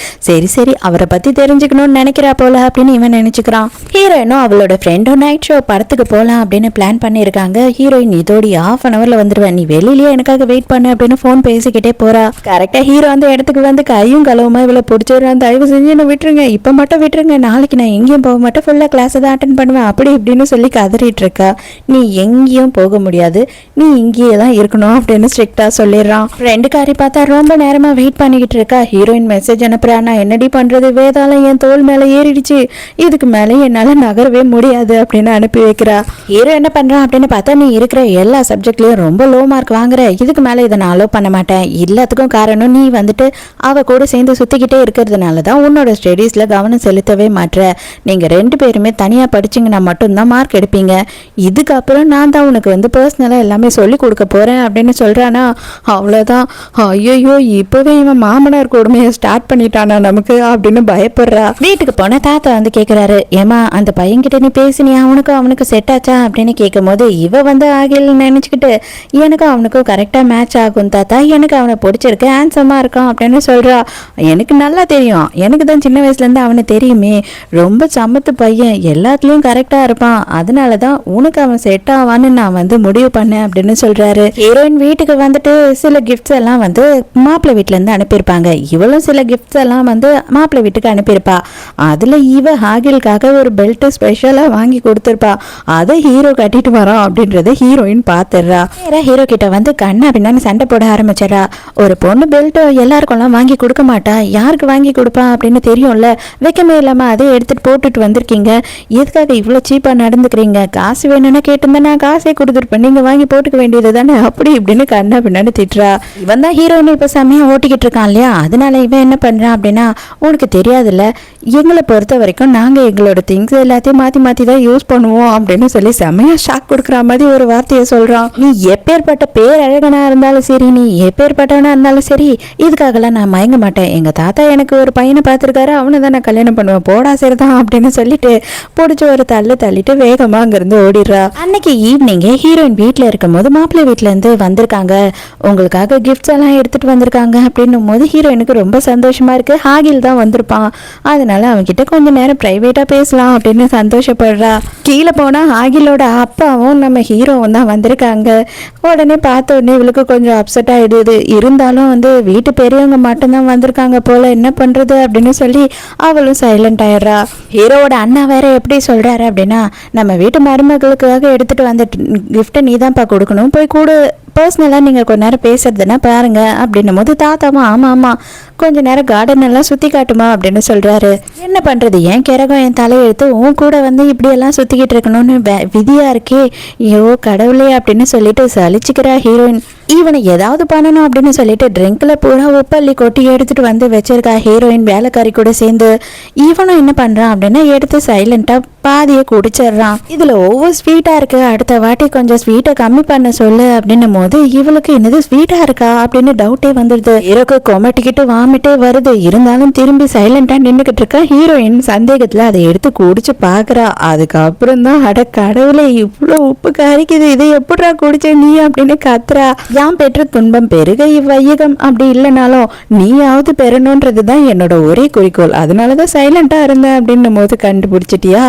சரி அவரை பத்தி தெரிஞ்சுக்கணும்னு நினைக்கிறா போல அப்படின்னு இவன் நினைச்சுக்கிறான். ஹீரோயினும் அவளோட ஃப்ரெண்டும் நைட் ஷோ படத்துக்கு போகலாம் அப்படின்னு பிளான் பண்ணியிருக்காங்க. ஹீரோயின் இதோட 1/2 hourல வந்துடுவேன், நீ வெளியிலேயே எனக்காக வெயிட் பண்ணு அப்படின்னு ஃபோன் பேசிக்கிட்டே போறா. கரெக்டா ஹீரோ அந்த இடத்துக்கு வந்து கையும் களவுமா இவளை பிடிச்சிடுறான். தயவு செஞ்சு என்ன விட்டுருங்க, இப்ப மட்டும் விட்டுருங்க, நாளைக்கு நான் எங்கேயும் போக மாட்டேன், ஃபுல்லா கிளாஸ் தான் அட்டன் பண்ணுவேன் அப்படி இப்படின்னு சொல்லி கதறிட்டு இருக்கா. நீ எங்கேயும் போக முடியாது, நீ இங்கேயே தான் இருக்கணும் அப்படின்னு ஸ்ட்ரிக்டா சொல்லிடுறான். ஃப்ரெண்டுக்காரி பார்த்தா ரொம்ப நேரமா வெயிட் பண்ணிக்கிட்டு இருக்கா. ஹீரோயின் மெசேஜ் அனுப்புறா, நான் என்னடி பண்றது, வேதாளம் என் தோல் மேல ஏறிடுச்சு, இதுக்கு மேல என்னால நகரவே முடியாது அப்படின்னு அனுப்பி வைக்கிறா. ஹீரோ என்ன பண்றான் அப்படின்னு பார்த்தா, நீ இருக்கிற எல்லா சப்ஜெக்ட்லயும் ரொம்ப லோ மார்க் வாங்குற, இதுக்கு மேல இதை நான் அலோவ் பண்ண மாட்டேன், எல்லாத்துக்கும் காரணம் நீ வந்துட்டு அவ கூட சேர்ந்து சுத்திக்கிட்டே இருக்கிறதுனால தான் உன்னோட ஸ்டடீஸ்ல கவனம் செலுத்தவே மாட்ற, நீங்க 2 பேருமே தனியா படிச்சீங்கன்னா மட்டும்தான் மார்க் எடுப்பீங்க, இதுக்கப்புறம் நான் தான் உனக்கு வந்து பர்சனலா எல்லாமே சொல்லி கொடுக்க போகிறேன் அப்படின்னு சொல்கிறானா, அவ்வளோதான். ஐயோ இப்போவே இவன் மாமனார் கொடுமையை ஸ்டார்ட் பண்ணிட்டானா நமக்கு அப்படின்னு பயப்படுறா. வீட்டுக்கு போன தாத்தா வந்து கேட்குறாரு, ஏமா அந்த பையன்கிட்ட நீ பேசினியா, அவனுக்கு செட் ஆச்சா அப்படின்னு கேட்கும் போது இவ வந்து ஆகில் நினச்சிக்கிட்டு எனக்கும் அவனுக்கும் கரெக்டாக மேட்ச் ஆகும் தாத்தா, எனக்கு அவனை பிடிச்சிருக்கு, ஹேண்ட்ஸமாக இருக்கான் அப்படின்னு சொல்கிறா. எனக்கு நல்லா தெரியும், எனக்கு தான் சின்ன வயசுலேருந்து அவனை தெரியுமே, ரொம்ப சமத்து பையன், எல்லாத்துலேயும் கரெக்டாக இருப்பான், அதனால தான் உனக்கு அவன் செட் ஆவான்னு நான் வந்து முடிவு பண்ணேன் அப்படின்னு சொல்கிறாரு. ஹீரோயின் வீட்டுக்கு வந்துட்டு சில கிஃப்ட்ஸ் எல்லாம் வந்து மாப்பிள்ளை வீட்டிலேருந்து அனுப்பியிருப்பாங்க. இவளும் சில கிஃப்ட்ஸ் எல்லாம் வந்து மாப்பிள்ளை வீட்டுக்கு அனுப்பியிருப்பா. அதில் இவ ஹாகிலுக்காக ஒரு பெல்ட் ஸ்பெஷலாக வாங்கி கொடுத்துருப்பா. அதை ஹீரோ கட்டிட்டு வரான் அப்படின்றத ஹீரோயின் பார்த்துடுறா. வேற ஹீரோ கிட்ட வந்து கண்ணா பின்னான்னு சண்டை போட ஆரம்பிச்சிடறா. ஒரு பொண்ணு பெல்ட் எல்லாருக்கெல்லாம் வாங்கி கொடுக்க மாட்டா, யாருக்கு வாங்கி கொடுப்பா அப்படின்னு தெரியும்ல, வைக்கமே இல்லாமல் அதை எடுத்துட்டு போட்டுட்டு வந்திருக்கீங்க, எதுக்காக இவ்வளோ சீப்பாக நடந்துக்கிறீங்க, காசு வேணும்னா கேட்டிருந்தா நான் காசே கொடுத்துருப்பேன், நீங்கள் வாங்கி போட்டுக்க வேண்டியது தானே அப்படி இப்படின்னு கண்ணா பின்னான்னு திட்டுறா. இவன் தான் ஹீரோயின் இப்போ செம்மையாக ஓட்டிக்கிட்டு இருக்கான் இல்லையா, அதனால இவன் என்ன பண்ணுறான் அப்படின்னா, உனக்கு தெரியாதுல்ல, எங்களை பொறுத்த வரைக்கும் நாங்கள் எங்களோட திங்ஸ் எல்லாத்தையும் மாற்றி மாற்றி தான் யூஸ் பண்ணுவோம் அப்படின்னு சொல்லி செம்மையாக ஷாக் கொடுக்குற மாதிரி ஒரு வார்த்தையை சொல்கிறான். நீ எப்பேற்பட்ட பேரழகனாக இருந்தாலும் சரி, நீ எப்பேற்பட்டவனா இருந்தாலும் சரி, இதுக்காகலாம் நான் மயங்க மாட்டேன், எங்கள் தாத்தா எனக்கு ஒரு பையனை பார்த்துருக்காரு, அவனை தான் நான் கல்யாணம் பண்ணுவேன், போடா சரி தான் அப்படின்னு சொல்லிட்டு பிடிச்ச ஒரு தள்ளிட்டு வேகமாக அங்கேருந்து ஓடிடுறா. அன்னைக்கு ஈவினிங்கே ஹீரோயின் வீட்டில் இருக்கும் போது மாப்பிள்ளை வீட்டிலேருந்து வந்திருக்காங்க, உங்களுக்காக கிஃப்ட்ஸ் எல்லாம் எடுத்துகிட்டு வந்திருக்காங்க அப்படின்னும் போது ஹீரோயினுக்கு ரொம்ப சந்தோஷமாக இருக்குது. ஹாகில் தான் வந்திருப்பான், அதனால அவன்கிட்ட கொஞ்சம் நேரம் ப்ரைவேட்டாக பேசலாம் அப்படின்னு சந்தோஷப்படுறா. கீழே போனால் ஹாகிலோட அப்பாவும் நம்ம ஹீரோவும் தான் வந்திருக்காங்க. உடனே பார்த்த உடனே இவளுக்கு கொஞ்சம் அப்செட் ஆகிடுது. இருந்தாலும் வந்து வீட்டு பெரியவங்க மட்டும்தான் வந்திருக்காங்க போல், என்ன பண்ணுறது அப்படின்னு சொல்லி அவளும் சைலண்ட் ஆயிடுறா. ஹீரோவோட அண்ணா வேற எப்படி சொல்கிறாரு அப்படின்னா, நம்ம வீட்டு மருமகளுக்காக எடுத்துகிட்டு வந்த கிஃப்ட்டை நீ தான்ப்பா கொடுக்கணும், போய் கூட பர்சனலாக நீங்கள் கொஞ்ச நேரம் பேசுறதுன்னா பாருங்க அப்படின்னும் போது தாத்தாவும் ஆமாம் கொஞ்ச நேரம் கார்டன் எல்லாம் சுற்றி காட்டுமா அப்படின்னு சொல்கிறாரு. என்ன பண்ணுறது, என் கிறகம் என் தலையெழுத்து உன் கூட வந்து இப்படியெல்லாம் சுற்றிக்கிட்டு இருக்கணும்னு விதியாக இருக்கே, ஐயோ கடவுளே அப்படின்னு சொல்லிட்டு சலிச்சுக்கிறா ஹீரோயின். இவனை ஏதாவது பண்ணணும் அப்படின்னு சொல்லிட்டு ட்ரிங்கில் பூரா உப்பள்ளி கொட்டி எடுத்துகிட்டு வந்து வச்சிருக்கா ஹீரோயின் வேலைக்காரி கூட சேர்ந்து. இவனும் என்ன பண்ணுறான் அப்படின்னா எடுத்து சைலண்ட்டாக பாதியை குடிச்சிடுறான். இதில் ஒவ்வொரு ஸ்வீட்டாக இருக்குது, அடுத்த வாட்டி கொஞ்சம் ஸ்வீட்டை கம்மி பண்ண சொல்லு அப்படின்னும் போது இவளுக்கு என்னது ஸ்வீட்டாக இருக்கா அப்படின்னு டவுட்டே வந்துடுது. ஹீரோக்கு கொமட்டிக்கிட்டு வாமிட்டே வருது. இருந்தாலும் திரும்பி சைலண்டாக நின்றுக்கிட்டு இருக்கா ஹீரோயின். சந்தேகத்தில் அதை எடுத்து குடிச்சு பார்க்குறா. அதுக்கப்புறம் தான் அட கடவுளே இவ்வளோ உப்பு கறிக்குது, இதை எப்படா குடிச்ச நீ அப்படின்னு கத்துறா. யாம் பெற்ற துன்பம் பெருக இவ்வையகம் அப்படி இல்லைனாலும் நீயாவது பெறணுன்றது தான் என்னோட ஒரே குறிக்கோள், அதனால தான் சைலண்டாக இருந்தேன் அப்படின்னும் போது கண்டுபிடிச்சிட்டியா,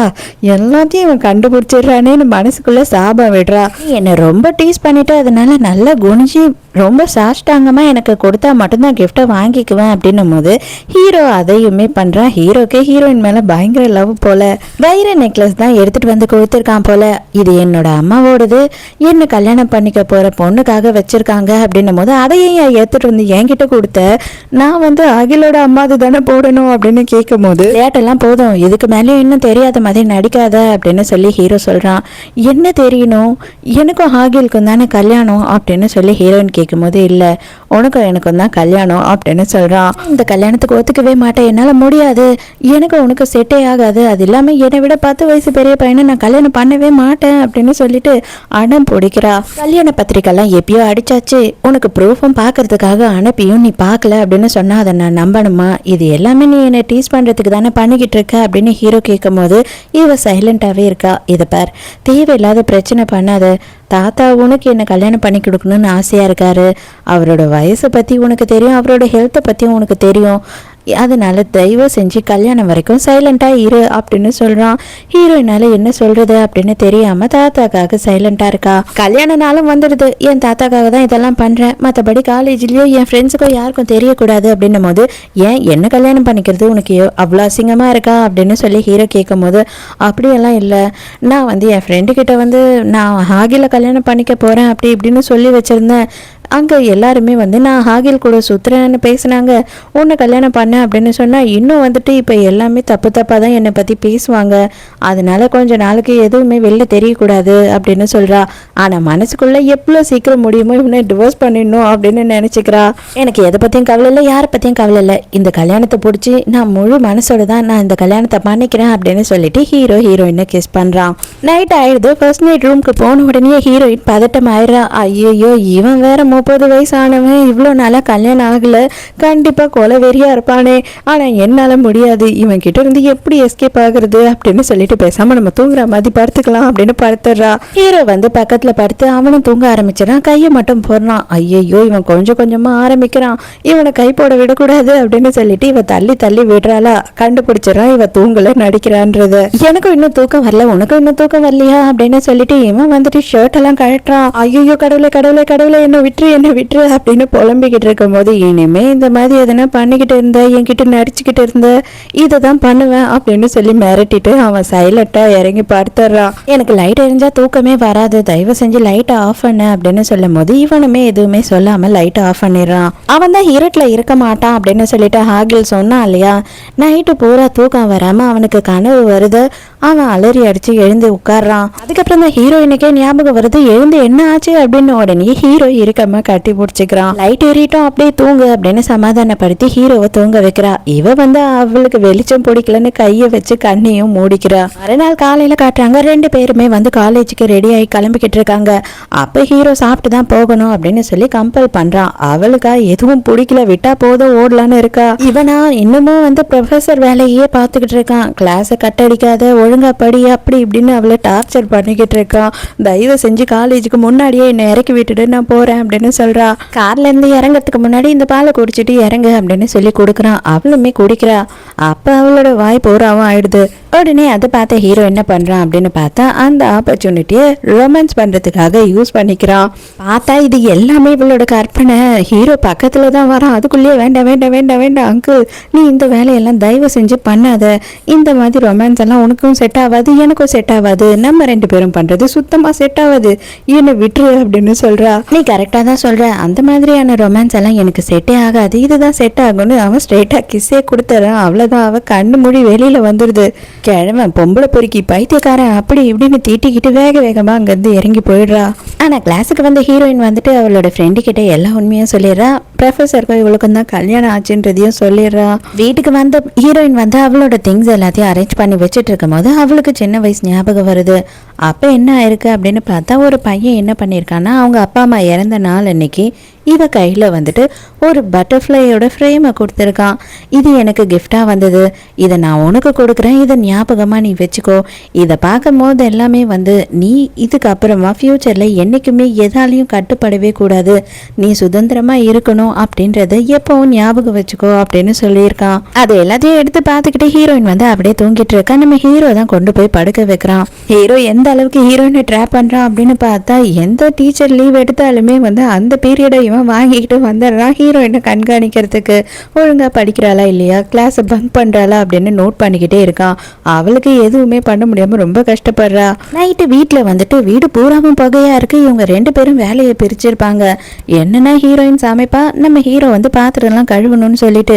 எல்லாத்தையும் இவன் கண்டுபிடிச்சிடுறானேன்னு மனசுக்குள்ள சாபம் விடுறா. என்னை ரொம்ப டீஸ் பண்ணிட்டு அதனால நல்லா குனிஞ்சு ரொம்ப சாஷ்டாங்கமாக எனக்கு கொடுத்தா மட்டும்தான் கிஃப்டை வாங்கிக்குவேன் அப்படின்னும் போது ஹீரோ அதையுமே பண்ணுறான். ஹீரோக்கே ஹீரோயின் மேலே பயங்கர லவ் போல. வைர நெக்லஸ் தான் எடுத்துகிட்டு வந்து கொடுத்துருக்கான் போல. இது என்னோட அம்மாவோடது, என்ன கல்யாணம் பண்ணிக்க போகிற பொண்ணுக்காக வச்சுருக்காங்க அப்படின்னும் போது அதையும் எடுத்துகிட்டு வந்து என்கிட்ட கொடுத்த, நான் வந்து அகிலோட அம்மாது தானே போடணும் அப்படின்னு கேட்கும் போது விளையாட்டெல்லாம் போதும், இதுக்கு மேலேயும் இன்னும் தெரியாத மாதிரி நடிக்காத அப்படின்னு சொல்லி ஹீரோ சொல்கிறான். என்ன தெரியணும், எனக்கும் ஆகிலுக்கும் தானே கல்யாணம் அப்படின்னு சொல்லி ஹீரோயின் கேட்கும்போது இல்லை உனக்கும் எனக்கும் தான் கல்யாணம் அப்படின்னு சொல்கிறான். இந்த கல்யாணத்துக்கு ஒத்துக்கவே மாட்டேன், என்னால் முடியாது, எனக்கு உனக்கு செட்டே ஆகாது, அது இல்லாமல் என்னை விட 10 வயசு பெரிய பையனை நான் கல்யாணம் பண்ணவே மாட்டேன் அப்படின்னு சொல்லிட்டு அடம் பிடிக்கிறா. கல்யாண பத்திரிக்கைலாம் எப்பயோ அடிச்சாச்சு, உனக்கு ப்ரூஃபும் பார்க்கறதுக்காக அனுப்பியும் நீ பார்க்கல அப்படின்னு சொன்னால் அதை நான் நம்பணுமா, இது எல்லாமே நீ என்னை டீஸ் பண்ணுறதுக்கு தானே பண்ணிக்கிட்டு இருக்க அப்படின்னு ஹீரோ கேட்கும் போது இவ சைலண்டாகவே இருக்கா. இதை பார், தேவையில்லாத பிரச்சனை பண்ணாத, தாத்தா உனக்கு என்ன கல்யாணம் பண்ணி கொடுக்கணும்னு ஆசையாக இருக்காரு, அவரோட வயசை பற்றி உனக்கு தெரியும், அவரோட ஹெல்த்தை பற்றியும் உனக்கு தெரியும், அதனால தயவு செஞ்சு கல்யாணம் வரைக்கும் சைலண்டாக இரு அப்படின்னு சொல்கிறான். ஹீரோயினால் என்ன சொல்கிறது அப்படின்னு தெரியாமல் தாத்தாக்காக சைலண்டாக இருக்கா. கல்யாண நாளும் வந்துடுது, என் தாத்தாக்காக தான் இதெல்லாம் பண்ணுறேன், மற்றபடி காலேஜ்லேயோ என் ஃப்ரெண்ட்ஸுக்கோ யாருக்கும் தெரியக்கூடாது அப்படின்னும் போது ஏன் என்ன கல்யாணம் பண்ணிக்கிறது உனக்கு அவ்வளோ அசிங்கமாக இருக்கா அப்படின்னு சொல்லி ஹீரோ கேட்கும் போது அப்படியெல்லாம் இல்லை, நான் வந்து என் ஃப்ரெண்டுக்கிட்ட வந்து நான் ஆகில கல்யாணம் பண்ணிக்க போகிறேன் அப்படி இப்படின்னு சொல்லி வச்சுருந்தேன், அங்கே எல்லாருமே வந்து நான் ஹாகில் கூட சுற்றுறேன்னு பேசுனாங்க, உன்னை கல்யாணம் பண்ணேன் அப்படின்னு சொன்னால் இன்னும் வந்துட்டு இப்போ எல்லாமே தப்பு தப்பாக தான் என்னை பற்றி பேசுவாங்க, அதனால கொஞ்ச நாளைக்கு எதுவுமே வெளில தெரியக்கூடாது அப்படின்னு சொல்கிறா. ஆனால் மனசுக்குள்ளே எவ்வளோ சீக்கிரம் முடியுமோ இவனை டிவோர்ஸ் பண்ணிடணும் அப்படின்னு நினச்சிக்கிறா. எனக்கு எதை பற்றியும் கவலை இல்லை, யாரை பற்றியும் கவலை இல்லை, இந்த கல்யாணத்தை பிடிச்சி நான் முழு மனசோட தான் நான் இந்த கல்யாணத்தை பண்ணிக்கிறேன் அப்படின்னு சொல்லிட்டு ஹீரோயினை கிஸ் பண்ணுறான். நைட் ஆயிடுது. ஃபர்ஸ்ட் நைட் ரூமுக்கு போன உடனே ஹீரோயின் பதட்டம் ஆயிடுறா. ஐயோ இவன் வேற 30 வயசானவன், இவ்வளோ நாளாக கல்யாணம் ஆகலை, கண்டிப்பாக கொலை வெறியா இருப்பானே, ஆனால் என்னால் முடியாது, இவன் கிட்ட இருந்து எப்படி எஸ்கேப் ஆகுறது அப்படின்னு சொல்லிட்டு பேசாமல் நம்ம தூங்குற மாதிரி படுத்துக்கலாம் அப்படின்னு படுத்துடுறா. ஹீரோ வந்து பக்கத்தில் படுத்து அவனும் தூங்க ஆரம்பிச்சிடான். கையை மட்டும் போடுறான். ஐயோ இவன் கொஞ்சம் கொஞ்சமாக ஆரம்பிக்கிறான், இவனை கை போட விடக்கூடாது அப்படின்னு சொல்லிட்டு இவ தள்ளி தள்ளி விடுறாளா. கண்டுபிடிச்சிடறான் இவ தூங்கல நடிக்கிறான்றது. எனக்கும் இன்னும் தூக்கம் வரல, உனக்கும் இன்னும் தூக்கம் வரலையா அப்படின்னு சொல்லிட்டு இவன் வந்துட்டு ஷர்ட் எல்லாம் கழட்டுறான். ஐயோ கடவுளே கடவுளே கடவுளே என்ன விட்டுரு அப்படின்னு புலம்பிக்கிட்டு இருக்கும் போது, இனிமே இந்த மாதிரி எதனா பண்ணிக்கிட்டு இருந்த, என்கிட்ட நடிச்சுக்கிட்டு இருந்த, இதை தான் பண்ணுவேன் அப்படின்னு சொல்லி மிரட்டிட்டு அவன் சைலண்டா இறங்கி படுத்துறான். எனக்கு லைட் எரிஞ்சா தூக்கமே வராது, தயவு செஞ்சு லைட்டை ஆஃப் பண்ணு அப்படின்னு சொல்லும் போது இவனுமே எதுவுமே சொல்லாம லைட்டை ஆஃப் பண்ணிடுறான். அவன் தான் இருட்டில் இருக்க மாட்டான் அப்படின்னு சொல்லிட்டு ஹாகில் சொன்னான் இல்லையா. நைட்டு பூரா தூக்கம் வராம அவனுக்கு கனவு வருது. அவன் அலறி அடிச்சு எழுந்து உட்கார்றான். அதுக்கப்புறம் தான் ஹீரோயினுக்கே ஞாபகம் வருது, எழுந்து என்ன ஆச்சு அப்படின்னு. உடனே ஹீரோ இருக்கமா கட்டி பிடிச்சிக்கிறான். லைட் ஏறிட்டோம் அப்படியே தூங்கு அப்படின்னு சமாதானப்படுத்தி ஹீரோவை தூங்க வைக்கிறா. இவ வந்து அவளுக்கு வெளிச்சம் பிடிக்கலன்னு கையை வச்சு கண்ணையும் மூடிக்கிறா. மறுநாள் காலையில காட்டுறாங்க, 2 பேருமே வந்து காலேஜுக்கு ரெடி ஆகி கிளம்பிக்கிட்டு இருக்காங்க. அப்ப ஹீரோ சாப்பிட்டு தான் போகணும் அப்படின்னு சொல்லி கம்பல் பண்றான். அவளுக்கா எதுவும் பிடிக்கல, விட்டா போதும் ஓடலான்னு இருக்கா. இவனா இன்னமும் வந்து ப்ரொஃபசர் வேலையே பார்த்துக்கிட்டு இருக்கான். கிளாஸை கட்டடிக்காத, ஒழுங்கா படி, அப்படி இப்படின்னு அவளை டார்ச்சர் பண்ணிக்கிட்டு இருக்கான். தயவு செஞ்சு காலேஜுக்கு முன்னாடியே என்னை இறக்கி விட்டுட்டு நான் போறேன் அப்படின்னு சொல்றா. கார்ல இருந்து இறங்கறதுக்கு முன்னாடி இந்த பாலை குடிச்சிட்டு இறங்கு அப்படின்னு சொல்லி கொடுக்குறான். அவளுமே குடிக்கிறா. அப்ப அவளோட வாய் பூராவும் ஆயிடுது. உடனே அதை பார்த்த ஹீரோ என்ன பண்றான் அப்படின்னு பார்த்தா அந்த ஆப்பர்ச்சுனிட்டியை ரொமான்ஸ் பண்றதுக்காக யூஸ் பண்ணிக்கிறான். பார்த்தா இது எல்லாமே இவளோட கற்பனை. ஹீரோ பக்கத்துல தான் வரான். அதுக்குள்ளேயே வேண்டாம் வேண்டாம் வேண்டாம் வேண்டாம் அங்கிள், நீ இந்த வேலையெல்லாம் தயவு செஞ்சு பண்ணாத, இந்த மாதிரி ரொமான்ஸ் எல்லாம் உனக்கும் செட் ஆகாது, எனக்கும் செட் ஆகாது, நம்ம 2 பேரும் பண்றது சுத்தமா செட் ஆகாது, என்னை விட்டுரு அப்படின்னு சொல்றா. நீ கரெக்டா தான் சொல்ற, அந்த மாதிரியான ரொமான்ஸ் எல்லாம் எனக்கு செட்டே ஆகாது, இதுதான் செட் ஆகும்னு அவன் ஸ்ட்ரெயிட்டா கிஸ்ஸே கொடுத்துறான். அவ்வளவுதான், அவ கண்ணு மூடி வெளியில வந்துடுது. கிழவன் பொம்பளை பொறுக்கி பைத்தியக்காரன் அப்படி இப்படின்னு தீட்டிக்கிட்டு வேக வேகமா அங்கிருந்து இறங்கி போயிடுறா. ஆனா கிளாஸுக்கு வந்த ஹீரோயின் வந்துட்டு அவளோட ஃப்ரெண்டு கிட்ட எல்லா உண்மையும் சொல்லிடுறா. ப்ரொஃபஸருக்கும் இவளுக்கும் தான் கல்யாணம் ஆச்சுன்றதையும் சொல்லிடுறா. வீட்டுக்கு வந்த ஹீரோயின் வந்து அவளோட திங்ஸ் எல்லாத்தையும் அரேஞ்ச் பண்ணி வச்சுட்டு இருக்கும் போது அவளுக்கு சின்ன வயசு ஞாபகம் வருது. அப்போ என்ன ஆயிருக்கு அப்படின்னு பார்த்தா ஒரு பையன் என்ன பண்ணியிருக்கான்னா, அவங்க அப்பா அம்மா இறந்த நாள் அன்னைக்கு இவ கையில் வந்துட்டு ஒரு பட்டர்ஃப்ளையோட ஃப்ரேமை கொடுத்துருக்கான். இது எனக்கு கிஃப்டாக வந்தது, இதை நான் உனக்கு கொடுக்குறேன், இதை ஞாபகமாக நீ வச்சுக்கோ. இதை பார்க்கும் போது எல்லாமே வந்து நீ இதுக்கப்புறமா ஃப்யூச்சரில் என்றைக்குமே எதாலையும் கட்டுப்படவே கூடாது, நீ சுதந்திரமாக இருக்கணும் அப்படின்றத எப்பவும் ஞாபகம் வச்சுக்கோ அப்படின்னு சொல்லியிருக்கான். அது எல்லாத்தையும் எடுத்து பார்த்துக்கிட்டு ஹீரோயின் வந்து அப்படியே தூங்கிட்டு இருக்கா. நம்ம ஹீரோ தான் கொண்டு போய் படுக்க வைக்கிறான். ஹீரோ எந்த அளவுக்கு ஹீரோயினை ட்ராப் பண்ணுறான் அப்படின்னு பார்த்தா, எந்த டீச்சர் லீவ் எடுத்தாலுமே வந்து அந்த பீரியடை இவன் வாங்கிக்கிட்டு வந்துடுறான் ஹீரோயினை கண்காணிக்கிறதுக்கு. ஒழுங்காக படிக்கிறாளா இல்லையா, கிளாஸை பங்க் பண்ணுறாளா அப்படின்னு நோட் பண்ணிக்கிட்டே இருக்கான். அவளுக்கு எதுவுமே பண்ண முடியாமல் ரொம்ப கஷ்டப்படுறா. நைட்டு வீட்டில் வந்துட்டு வீடு பூராவும் புகையாக இருக்குது. இவங்க 2 பேரும் வேலையை பிரிச்சிருப்பாங்க. என்னன்னா ஹீரோயின் சமைப்பா, நம்ம ஹீரோ வந்து பாத்திரம்லாம் கழுவணும்னு சொல்லிட்டு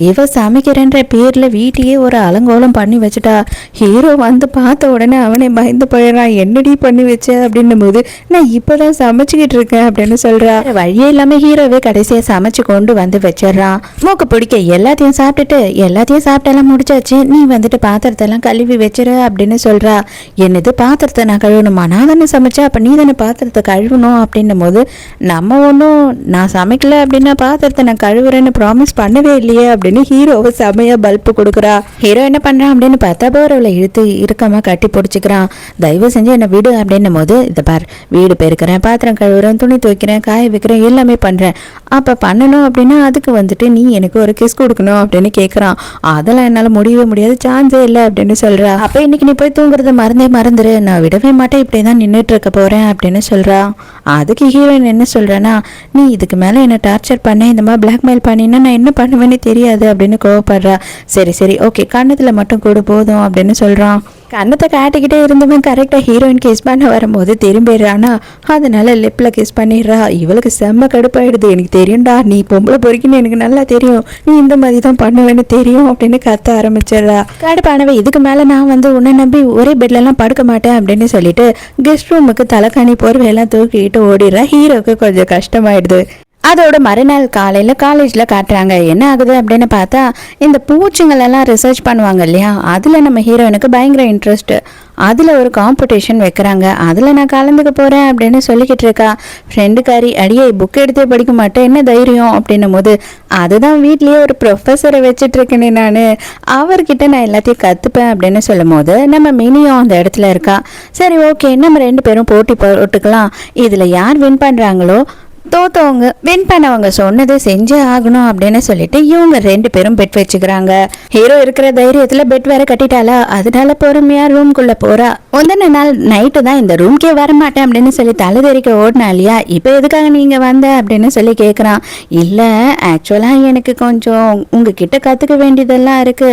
இவ சமைக்கிறன்ற பேரில் வீட்டையே ஒரு அலங்கோலம் பண்ணி வச்சுட்டா. ஹீரோ வந்து பார்த்த உடனே அவனை பயந்து போயிடுறான். என்னடி பண்ணி வச்ச அப்படின்னும் போது, நான் இப்போதான் சமைச்சுக்கிட்டு இருக்கேன் அப்படின்னு சொல்றா. வழியே இல்லாம ஹீரோவே கடைசியா சமைச்சு கொண்டு வந்து வச்சிடறான். மூக்கு பிடிக்க எல்லாத்தையும் சாப்பிட்டெல்லாம் முடிச்சாச்சு, நீ வந்துட்டு பாத்திரத்தெல்லாம் கழுவி வச்சிரு அப்படின்னு சொல்றா. என்னது பாத்திரத்தை நான் கழுவணுமா, நான் தானே சமைச்சேன், அப்ப நீ தானே பாத்திரத்தை கழுவணும் அப்படின்னும் போது, நம்ம ஒன்றும் நான் சமைக்கல அப்படின்னா பாத்திரத்தை நான் கழுவுறேன்னு ப்ராமிஸ் பண்ணவே இல்லையே அப்படின்னு ஹீரோவை செமையா பல்ப் கொடுக்குறா. ஹீரோ என்ன பண்றான் அப்படின்னு பார்த்தா போறவளை இழுத்து இறுக்கமா கட்டி பிடிச்சிக்கிறான். தயவு செஞ்சு என்னை விடு அப்படின்னும் போது, இதை பார், வீடு பெருக்கிறேன், பாத்திரம் கழுவுறேன், துணி துவைக்கிறேன், காய வைக்கிறேன், எல்லாமே பண்ணுறேன், அப்போ பண்ணணும் அப்படின்னா அதுக்கு வந்துட்டு நீ எனக்கு ஒரு கிஸ் கொடுக்கணும் அப்படின்னு கேட்குறான். அதெல்லாம் என்னால் முடியவே முடியாது, சான்ஸே இல்லை அப்படின்னு சொல்கிறா. அப்போ இன்னைக்கு நீ போய் தூங்குறத மறந்துரு, நான் விடவே மாட்டேன், இப்படி தான் நின்றுட்டு இருக்க போகிறேன் அப்படின்னு சொல்கிறா. அதுக்கு ஹீரோயின் என்ன சொல்கிறேன்னா, நீ இதுக்கு மேலே என்னை டார்ச்சர் பண்ண, இந்த மாதிரி பிளாக்மெயில் பண்ணினா நான் என்ன பண்ணுவேன்னு தெரியாது அப்படின்னு கோவப்படுறா. சரி ஓகே, கண்ணத்தில் மட்டும் கூட போதும் அப்படின்னு சொல்கிறான். கண்ணத்தை காட்டிக்கிட்டே இருந்தவன் கரெக்டாக ஹீரோயின் கிஸ் பண்ண வரும்போது திரும்பிடுறானா, அதனால லிப்பில் கிஸ் பண்ணிடுறா. இவளுக்கு செம்ம கடுப்பாயிடுது. எனக்கு தெரியும்டா, நீ பொம்பளை பொறுக்கின்னு எனக்கு நல்லா தெரியும், நீ இந்த மாதிரி தான் பண்ணுவேன்னு தெரியும் அப்படின்னு கத்த ஆரம்பிச்சிடுறா. கடுப்பானவ இதுக்கு மேலே நான் வந்து உன்னை நம்பி ஒரே பெட்லலாம் படுக்க மாட்டேன் அப்படின்னு சொல்லிட்டு கெஸ்ட் ரூமுக்கு தலைக்காணி போர்வையெல்லாம் தூக்கிட்டு ஓடிடுறா. ஹீரோக்கு கொஞ்சம் கஷ்டமாயிடுது. அதோட மறுநாள் காலையில் காலேஜில் காட்டுறாங்க. என்ன ஆகுது அப்படின்னு பார்த்தா, இந்த பூச்சிங்களெல்லாம் ரிசர்ச் பண்ணுவாங்க இல்லையா, அதில் நம்ம ஹீரோயினுக்கு பயங்கர இன்ட்ரெஸ்ட்டு. அதில் ஒரு காம்படிஷன் வைக்கிறாங்க. அதில் நான் கலந்துக்க போகிறேன் அப்படின்னு சொல்லிக்கிட்டு இருக்கா. ஃப்ரெண்டுக்காரி, அடியே புக் எடுத்தே படிக்க மாட்டேன், என்ன தைரியம் அப்படின்னும் போது, அதுதான் வீட்லேயே ஒரு ப்ரொஃபஸரை வச்சுட்ருக்கேனே நான், அவர்கிட்ட நான் எல்லாத்தையும் கற்றுப்பேன் அப்படின்னு சொல்லும் போது நம்ம மினியும் அந்த இடத்துல இருக்கா. சரி ஓகே, நம்ம 2 பேரும் போட்டி போட்டுக்கலாம். இதில் யார் வின் பண்ணுறாங்களோ தோத்தவங்க வின் பண்ணவங்க சொன்னதை செஞ்சே ஆகணும் அப்படின்னு சொல்லிட்டு இவங்க 2 பேரும் பெட் வச்சுக்கிறாங்க. ஹீரோ இருக்கிற தைரியத்துல பெட் வேற கட்டிட்டாளா, அதனால பொறுமையா ரூம்குள்ள போறா. முந்தின நாள் நைட்டு தான் இந்த ரூம்க்கே வரமாட்டேன் அப்படின்னு சொல்லி தலைதெறிக்க ஓடினா இல்லையா, இப்போ எதுக்காக நீங்க வந்த அப்படின்னு சொல்லி கேட்குறான். இல்ல ஆக்சுவலா எனக்கு கொஞ்சம் உங்ககிட்ட கத்துக்க வேண்டியதெல்லாம் இருக்கு,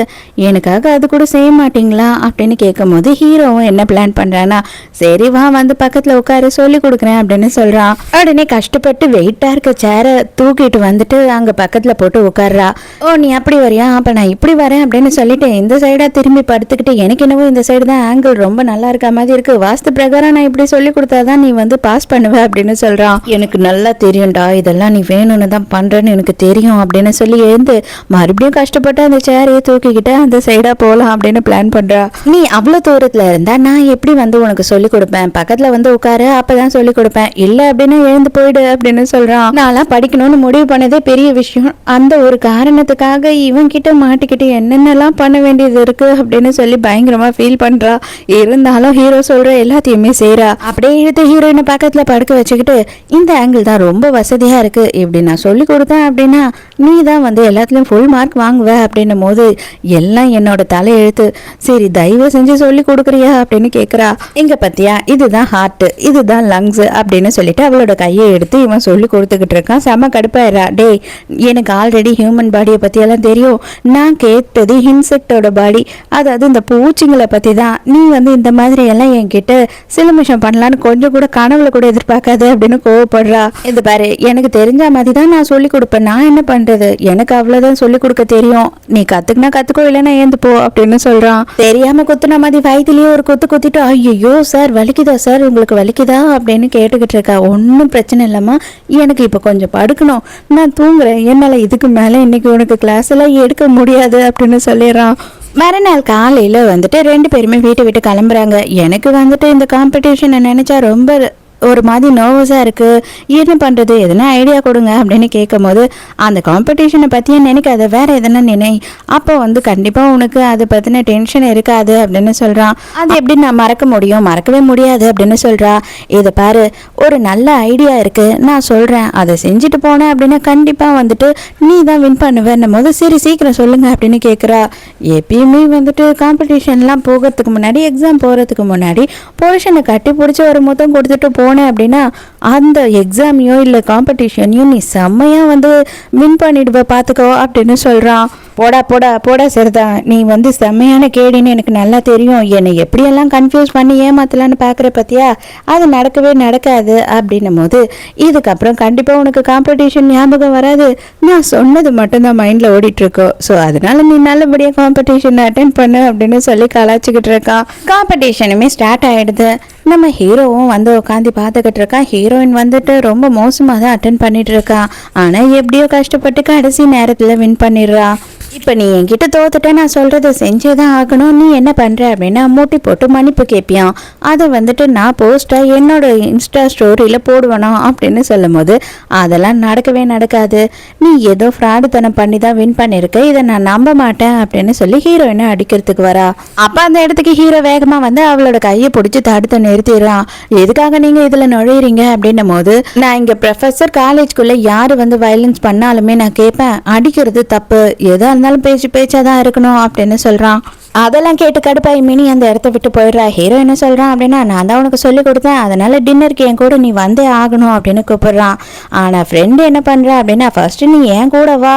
எனக்காக அது கூட செய்ய மாட்டீங்களா அப்படின்னு கேட்கும் போது ஹீரோவும் என்ன பிளான் பண்றானா, சரி வா வந்து பக்கத்துல உட்காரு சொல்லி கொடுக்குறேன் அப்படின்னு சொல்றான். உடனே கஷ்டப்பட்டு வெயிட்டா இருக்க சேரை தூக்கிட்டு வந்துட்டு அங்க பக்கத்துல போட்டு உட்கார்றா. ஓ நீ அப்படி வரியா, அப்ப நான் இப்படி வரேன் அப்படின்னு சொல்லிட்டு இந்த சைடா திரும்பி படுத்துக்கிட்டு, எனக்கு என்னவோ இந்த சைடு தான் ஆங்கிள் ரொம்ப நல்லா இருக்க மாதிரி இருக்கு, வாஸ்து பிரகாரம் நான் இப்படி சொல்லி கொடுத்தாதான் நீ வந்து பாஸ் பண்ணுவ அப்படின்னு சொல்றான். எனக்கு நல்லா தெரியும்டா, இதெல்லாம் நீ வேணும்னு தான் பண்றேன்னு எனக்கு தெரியும் அப்படின்னு சொல்லி எழுந்து மறுபடியும் கஷ்டப்பட்டு அந்த சேரையை தூக்கிக்கிட்டு அந்த சைடா போகலாம் அப்படின்னு பிளான் பண்றா. நீ அவ்வளவு தூரத்துல இருந்தா நான் எப்படி வந்து உனக்கு சொல்லி கொடுப்பேன், பக்கத்துல வந்து உட்காரு அப்பதான் சொல்லி கொடுப்பேன், இல்ல அப்படின்னா எழுந்து போயிடு அப்படின்னு சொல்றான். நான்லாம் படிக்கணும்னு முடிவு பண்ணதே பெரிய விஷயம், அந்த ஒரு காரணத்துக்காக இவன் கிட்ட மாட்டிக்கிட்டு என்னென்னலாம் பண்ண வேண்டியது இருக்கு அப்படின்னு சொல்லி பயங்கரமா ஃபீல் பண்றா. இருந்தாலும் ஹீரோ சொல்ற எல்லாத்தையுமே செய்யறா. அப்படியே இழுத்து ஹீரோயினை பக்கத்துல படுக்க வச்சுக்கிட்டு, இந்த ஆங்கிள் தான் ரொம்ப வசதியா இருக்கு, இப்படி நான் சொல்லி கொடுத்தேன் அப்படின்னா நீ தான் வந்து எல்லாத்துலயும் ஃபுல் மார்க் வாங்குவ அப்படின்னும் போது எல்லாம் என்னோட தலை எழுத்து, சரி தயவு செஞ்சு சொல்லி கொடுக்குறியா அப்படின்னு கேட்குறா. இங்க பத்தியா, இதுதான் ஹார்ட், இதுதான் லங்ஸ் அப்படின்னு சொல்லிட்டு அவளோட கையை எடுத்து இவன் சொல்லி கொடுத்துக்கிட்டு இருக்கான். செம கடுப்பாயிரா. டேய் எனக்கு ஆல்ரெடி ஹியூமன் பாடியை பற்றியெல்லாம் தெரியும், நான் கேட்டது இன்செக்டோட பாடி, அதாவது இந்த பூச்சிங்களை பற்றி தான், நீ வந்து இந்த மாதிரி எல்லாம் என்கிட்ட சிலுமிஷம் பண்ணலான்னு கொஞ்சம் கூட கனவுல கூட எதிர்பார்க்காது அப்படின்னு கோவப்படுறா. இது பாரு, எனக்கு தெரிஞ்ச மாதிரி தான் நான் சொல்லி கொடுப்பேன், நான் என்ன பண்ணுறது, எனக்கு அவ்வளோதான் சொல்லி கொடுக்க தெரியும், நீ கற்றுக்குனா கற்றுக்கோ இல்லைன்னா ஏந்து போ அப்படின்னு சொல்கிறான். தெரியாமல் குத்துன மாதிரி வயிற்றுலேயே ஒரு குத்து குத்திட்டு, ஐயோ சார் வலிக்குதா சார், உங்களுக்கு வலிக்குதா அப்படின்னு கேட்டுக்கிட்டு இருக்கா. ஒன்றும் பிரச்சனை இல்லைம்மா, எனக்கு இப்போ கொஞ்சம் படுக்கணும், நான் தூங்குறேன், என்னால் இதுக்கு மேலே இன்னைக்கு உனக்கு கிளாஸ் எல்லாம் எடுக்க முடியாது அப்படின்னு சொல்லிடுறான். மறுநாள் காலையில் வந்துட்டு 2 பேருமே வீட்டை விட்டு கிளம்புறாங்க. எனக்கு வந்துட்டு இந்த காம்படிஷனை நினச்சா ரொம்ப ஒரு மாதிரி நர்வஸாக இருக்குது, என்ன பண்ணுறது, எதனா ஐடியா கொடுங்க அப்படின்னு கேட்கும் போது, அந்த காம்படிஷனை பற்றியே நினைக்காத, வேறு எதனா நினை, அப்போ வந்து கண்டிப்பாக உனக்கு அதை பற்றின டென்ஷன் இருக்காது அப்படின்னு சொல்கிறான். அது எப்படி நான் மறக்க முடியும், மறக்கவே முடியாது அப்படின்னு சொல்கிறா. இதை பாரு, ஒரு நல்ல ஐடியா இருக்குது, நான் சொல்கிறேன், அதை செஞ்சுட்டு போனேன் அப்படின்னா கண்டிப்பாக வந்துட்டு நீ தான் வின் பண்ணுவேன்னும் போது, சரி சீக்கிரம் சொல்லுங்கள் அப்படின்னு கேட்குறா. எப்பயுமே வந்துட்டு காம்படிஷன்லாம் போகிறதுக்கு முன்னாடி, எக்ஸாம் போகிறதுக்கு முன்னாடி போர்ஷனை கட்டி பிடிச்சி ஒரு மொத்தம் கொடுத்துட்டு போனேன் அப்படின்னா அந்த எக்ஸாமையோ இல்லை காம்படிஷனையோ நீ செம்மையாக வந்து வின் பண்ணிடுவ பார்த்துக்கோ அப்படின்னு சொல்கிறான். போடா போடா போடா சரிதான், நீ வந்து செம்மையான கேடின்னு எனக்கு நல்லா தெரியும், என்னை எப்படியெல்லாம் கன்ஃபியூஸ் பண்ணி ஏமாத்தலான்னு பார்க்குற பற்றியா, அது நடக்கவே நடக்காது அப்படின்னும் போது, இதுக்கப்புறம் கண்டிப்பாக உனக்கு காம்படிஷன் ஞாபகம் வராது, நான் சொன்னது மட்டும்தான் மைண்டில் ஓடிட்டுருக்கோம், ஸோ அதனால நீ நல்லபடியாக காம்படிஷன் அட்டென்ட் பண்ணு அப்படின்னு சொல்லி கலாச்சிக்கிட்டு இருக்கான். காம்படிஷனுமே ஸ்டார்ட் ஆகிடுது. நம்ம ஹீரோவும் வந்து உட்காந்து பார்த்துக்கிட்டு இருக்கான். ஹீரோயின் வந்துட்டு ரொம்ப மோசமாக தான் அட்டென்ட் பண்ணிட்டு இருக்கான். ஆனால் எப்படியோ கஷ்டப்பட்டு கடைசி நேரத்தில் வின் பண்ணிடுறா. இப்போ நீ என்கிட்ட தோத்துட்ட, நான் சொல்கிறத செஞ்சே தான் ஆகணும், நீ என்ன பண்ணுற அப்படின்னா மூட்டி போட்டு மன்னிப்பு கேட்பியான், அதை வந்துட்டு நான் போஸ்ட்டாக என்னோட இன்ஸ்டா ஸ்டோரியில் போடுவேனா அப்படின்னு சொல்லும் போது, அதெல்லாம் நடக்கவே நடக்காது, நீ ஏதோ ஃப்ராடுத்தனம் பண்ணி தான் வின் பண்ணியிருக்க, இதை நான் நம்ப மாட்டேன் அப்படின்னு சொல்லி ஹீரோயினை அடிக்கிறதுக்கு வரா. அப்போ அந்த இடத்துக்கு ஹீரோ வேகமாக வந்து அவளோட கையை பிடிச்சி தடுத்து நிறுத்திடுறான். எதுக்காக நீங்கள் இதில் நுழையிறீங்க அப்படின்னும் போது, நான் இங்கே ப்ரொஃபஸர், காலேஜ்குள்ளே யார் வந்து வயலன்ஸ் பண்ணாலுமே நான் கேட்பேன், அடிக்கிறது தப்பு, எதாக இருந்தாலும் பேச்சாதான் இருக்கணும் அப்படின்னு சொல்றான். அதெல்லாம் கேட்டு கடுப்பாய் மினி அந்த இடத்த விட்டு போயிடுறா. ஹீரோ என்ன சொல்றான் அப்படின்னா, நான் தான் உனக்கு சொல்லி கொடுத்தேன், அதனால டின்னருக்கு என் கூட நீ வந்தே ஆகணும் அப்படின்னு கூப்பிடுறான். ஆனா ஃப்ரெண்டு என்ன பண்றா அப்படின்னா, ஃபர்ஸ்ட் நீ என் கூட வா,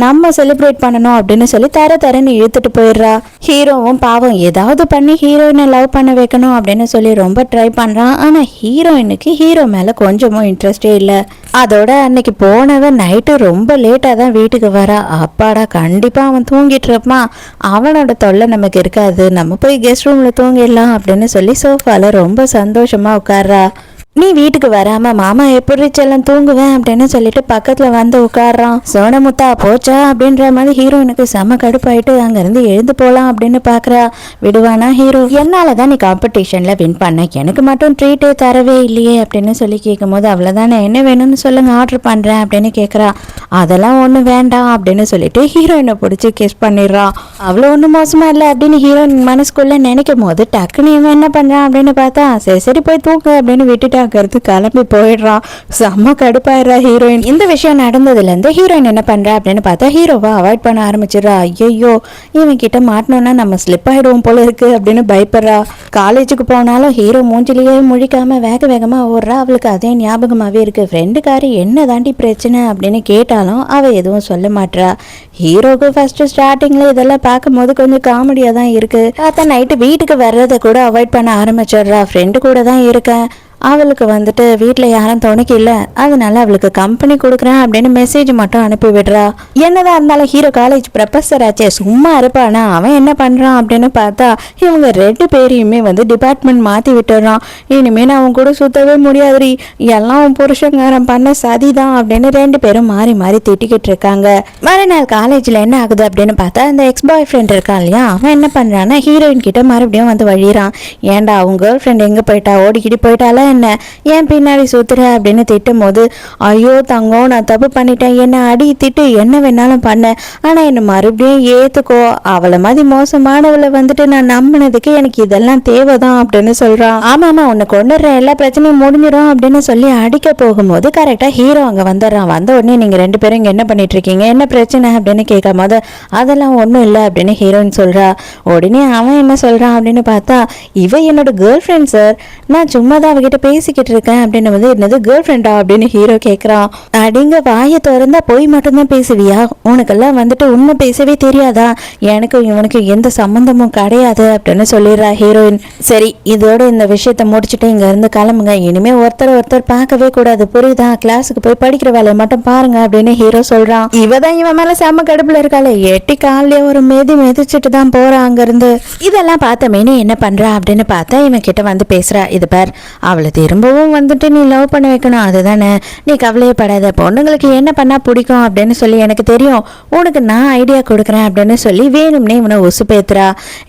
நம்ம செலிப்ரேட் பண்ணணும் அப்படின்னு சொல்லி தரன்னு இழுத்துட்டு போயிடுறா. ஹீரோவும் பாவம் ஏதாவது பண்ணி ஹீரோயினை லவ் பண்ண வைக்கணும் அப்படின்னு சொல்லி ரொம்ப ட்ரை பண்றான். ஆனா ஹீரோயினுக்கு ஹீரோ மேல கொஞ்சமும் இன்ட்ரெஸ்டே இல்லை. அதோட அன்னைக்கு போனவன் நைட்டு ரொம்ப லேட்டா தான் வீட்டுக்கு வரா. அப்பாடா கண்டிப்பா அவன் தூங்கிட்டு இருப்பான், அவனோட தொல்லை நமக்கு இருக்காது, நம்ம போய் கெஸ்ட் ரூம்ல தூங்கிடலாம் அப்படின்னு சொல்லி சோஃபால ரொம்ப சந்தோஷமா உட்கார்றா. நீ வீட்டுக்கு வராம மாமா எப்படி செல்லம் தூங்குவேன் அப்படின்னு சொல்லிட்டு பக்கத்துல வந்து உட்காடுறான். சோனமுத்தா போச்சா அப்படின்ற மாதிரி ஹீரோயினுக்கு செம கடுப்பாயிட்டு அங்கிருந்து எழுந்து போலாம் அப்படின்னு பாக்குறா. விடுவானா ஹீரோ? என்னாலதான் நீ காம்படிஷன்ல வின் பண்ண, எனக்கு மட்டும் ட்ரீட்டே தரவே இல்லையே அப்படின்னு சொல்லி கேட்கும் போது, அவ்வளவுதானே, என்ன வேணும்னு சொல்லுங்க ஆர்டர் பண்றேன் அப்படின்னு கேக்குறா. அதெல்லாம் ஒண்ணு வேண்டாம் அப்படின்னு சொல்லிட்டு ஹீரோயினை பிடிச்சி கிஸ் பண்ணிடுறான். அவ்வளவு ஒண்ணு மோசமா இல்லை அப்படின்னு ஹீரோயின் மனசுக்குள்ள நினைக்கும் போது டக்குன்னு இவன் என்ன பண்றான் அப்படின்னு பார்த்தா, சரி சரி போய் தூக்கு அப்படின்னு விட்டுட்டு அங்கிருந்து கிளம்பி போயிடுறான். செம்ம கடுப்பாயிடுறா ஹீரோயின். இந்த விஷயம் நடந்ததுல இருந்து ஹீரோயின் என்ன பண்றா அப்படின்னு பார்த்தா, ஹீரோவை அவாய்ட் பண்ண ஆரம்பிச்சிடறா. ஐயோ இவன் கிட்ட மாட்டணும்னா நம்ம ஸ்லிப் ஆயிடுவோம் போல இருக்கு அப்படின்னு பயப்படுறா. காலேஜுக்கு போனாலும் ஹீரோ மூஞ்சிலேயே முழிக்காம வேக வேகமா ஓடுறா. அவளுக்கு அதே ஞாபகமாவே இருக்கு. ஃப்ரெண்டுக்காரி என்ன தாண்டி பிரச்சனை அப்படின்னு கேட்டாலும் அவ எதுவும் சொல்ல மாட்டா. ஹீரோக்கு ஃபர்ஸ்ட் ஸ்டார்டிங்ல இதெல்லாம் பார்க்கும்போது கொஞ்சம் காமெடியா தான் இருக்கு. பார்த்தா நைட்டு வீட்டுக்கு வர்றதை கூட அவாய்ட் பண்ண ஆரம்பிச்சிடுறா. ஃப்ரெண்டு கூட தான் இருக்கேன், அவளுக்கு வந்துட்டு வீட்டில் யாரும் துணைக்கு இல்லை, அதனால அவளுக்கு கம்பெனி கொடுக்குறேன் அப்படின்னு மெசேஜ் மட்டும் அனுப்பி விடுறா. என்னதான் இருந்தாலும் ஹீரோ காலேஜ் ப்ரொஃபஸர் ஆச்சே, சும்மா இருப்பானா? அவன் என்ன பண்ணுறான் அப்படின்னு பார்த்தா, இவங்க 2 பேரையுமே வந்து டிபார்ட்மெண்ட் மாற்றி விட்டுறான். இனிமேல் அவன் கூட சுத்தவே முடியாதுரி, எல்லாம் அவன் புருஷங்காரன் பண்ண சதிதான் அப்படின்னு 2 பேரும் மாறி மாறி திட்டிக்கிட்டு இருக்காங்க. மறுநாள் காலேஜில் என்ன ஆகுது அப்படின்னு பார்த்தா, இந்த எக்ஸ் பாய் ஃப்ரெண்ட் இருக்கான் இல்லையா, அவன் என்ன பண்ணுறான்னா ஹீரோயின் கிட்ட மறுபடியும் வந்து வழிறான். ஏன்டா அவங்க கேர்ள் ஃப்ரெண்ட் எங்கே போயிட்டா, ஓடிக்கிட்டு போயிட்டால என்ன, ஏன் பின்னாடி சுத்துற அப்படின்னு திட்டும் போது, ஐயோ தங்கம் நான் தப்பு பண்ணிட்டேன், என்ன அடி திட்டு என்ன வேணாலும் பண்ண, ஆனா என்ன மறுபடியும் ஏத்துக்கோ, அவளை மாதிரி மோசமானவளை வந்துட்டு நான் நம்பினதுக்கு எனக்கு இதெல்லாம் தேவைதான் அப்படின்னு சொல்றான். ஆமாமா உன்னை கொண்டுடுற, எல்லா பிரச்சனையும் முடிஞ்சிடும் அப்படின்னு சொல்லி அடிக்க போகும்போது கரெக்டா ஹீரோ அங்க வந்துடுறான். வந்த உடனே நீங்க 2 பேரும் இங்க என்ன பண்ணிட்டு இருக்கீங்க, என்ன பிரச்சனை அப்படின்னு கேட்கும் போது, அதெல்லாம் ஒன்றும் இல்லை அப்படின்னு ஹீரோயின் சொல்றா. உடனே அவன் என்ன சொல்றான் அப்படின்னு பார்த்தா, இவ என்னோட கேர்ள் ஃப்ரெண்ட் சார், நான் சும்மா தான் அவகிட்ட பேசிக்கிட்டு இருக்கேன் அப்படின்னு வந்து, என்னது கேர்ள் ஃப்ரெண்டா அப்படின்னு ஹீரோ கேட்குறான். அடிங்க வாயை திறந்தா போய் மட்டும்தான் பேசுவியா, உனக்கெல்லாம் வந்துட்டு உண்மை பேசவே தெரியாதா, எனக்கு இவனுக்கு எந்த சம்மந்தமும் கிடையாது அப்படின்னு சொல்லிடுறா ஹீரோயின். சரி இதோட இந்த விஷயத்த முடிச்சுட்டு இங்க இருந்து கிளம்புங்க, இனிமே ஒருத்தர் பார்க்கவே கூடாது புரியுதா, கிளாஸுக்கு போய் படிக்கிற வேலையை மட்டும் பாருங்க அப்படின்னு ஹீரோ சொல்றான். இவதான் இவன் மேல செம்ம கடுப்புல இருக்காளே, எட்டி காலிலே ஒரு மிதிச்சுட்டு தான் போறா அங்க இருந்து. இதெல்லாம் பார்த்த மீனி என்ன பண்றா அப்படின்னு பார்த்தா, இவன் கிட்ட வந்து பேசுறா. இது பார், அவளை திரும்பவும் வந்துட்டு நீ லவ் பண்ண வைக்கணும், அதுதானே, நீ கவலையப்படாத, பொண்ணுங்களுக்கு என்ன பண்ணா பிடிக்கும் அப்படின்னு சொல்லி எனக்கு தெரியும், உனக்கு நான் ஐடியா கொடுக்குறேன் அப்படின்னு சொல்லி வேணும்னே இவனை உசுப்பேத்துறா.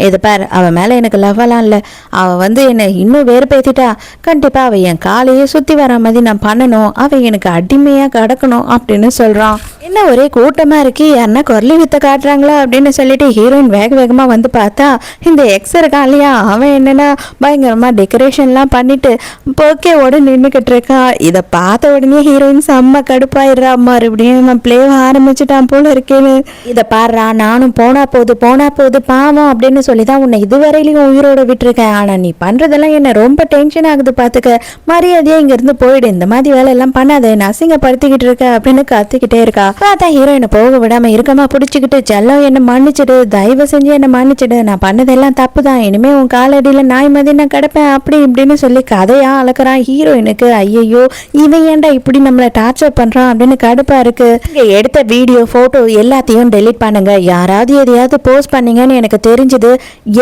இது பார், அவன் மேல எனக்கு லவ்வெல்லாம் இல்லை, அவ வந்து என்னை இன்னும் வேறுபேத்திட்டா, கண்டிப்பா அவ என் காலையே சுத்தி வர மாதிரி நான் பண்ணணும், அவ எனக்கு அடிமையா கிடக்கணும் அப்படின்னு சொல்றான். என்ன ஒரே கூட்டமா இருக்கு, யாருன்னா குரலி வித்த காட்டுறாங்களா அப்படின்னு சொல்லிட்டு ஹீரோயின் வேக வேகமா வந்து பார்த்தா, இந்த எக்ஸ் இருக்கான் இல்லையா, அவன் என்னன்னா பயங்கரமா டெக்கரேஷன்லாம் பண்ணிட்டு பொக்கேவோட நின்றுக்கிட்டு இருக்கான். இதை பார்த்த உடனே ஹீரோயின் செம்ம கடுப்பாயிடுறா. மறுபடியும் நான் பிளேவ ஆரம்பிச்சுட்டான் போல இருக்கேன்னு. இதை பாடுறா, நானும் போனா போது பாவம் அப்படின்னு சொல்லிதான் உன்னை இதுவரையிலையும் உயிரோட விட்டுருக்கேன், ஆனா நீ பண்றதெல்லாம் என்ன ரொம்ப டென்ஷன் ஆகுது பாத்துக்க, மரியாதையா இங்க இருந்து போயிடு, இந்த மாதிரி வேலை எல்லாம் பண்ணாத, என்ன அசிங்கப்படுத்திக்கிட்டு இருக்க அப்படின்னு கத்திக்கிட்டே இருக்கா. பார்த்தா ஹீரோயினை போக விடாம இருக்கமா பிடிச்சிக்கிட்டு, செல்லம் என்ன மன்னிச்சிடு, தயவு செஞ்சு என்ன மன்னிச்சிடு, நான் பண்ணதெல்லாம் தப்பு தான், இனிமே உன் காலடியில நாய் மாதிரி நான் கிடப்பேன் அப்படி இப்படின்னு சொல்லி கதையா அளக்குறான். ஹீரோயினுக்கு ஐயோ இவன் ஏன்டா இப்படி நம்மளை டார்ச்சர் பண்றான் அப்படின்னு கடுப்பா இருக்கு. இங்க எடுத்த வீடியோ போட்டோ எல்லாத்தையும் டெலீட் பண்ணுங்க, யாராவது எதையாவது போஸ்ட் பண்ணீங்கன்னு எனக்கு தெரிஞ்சது,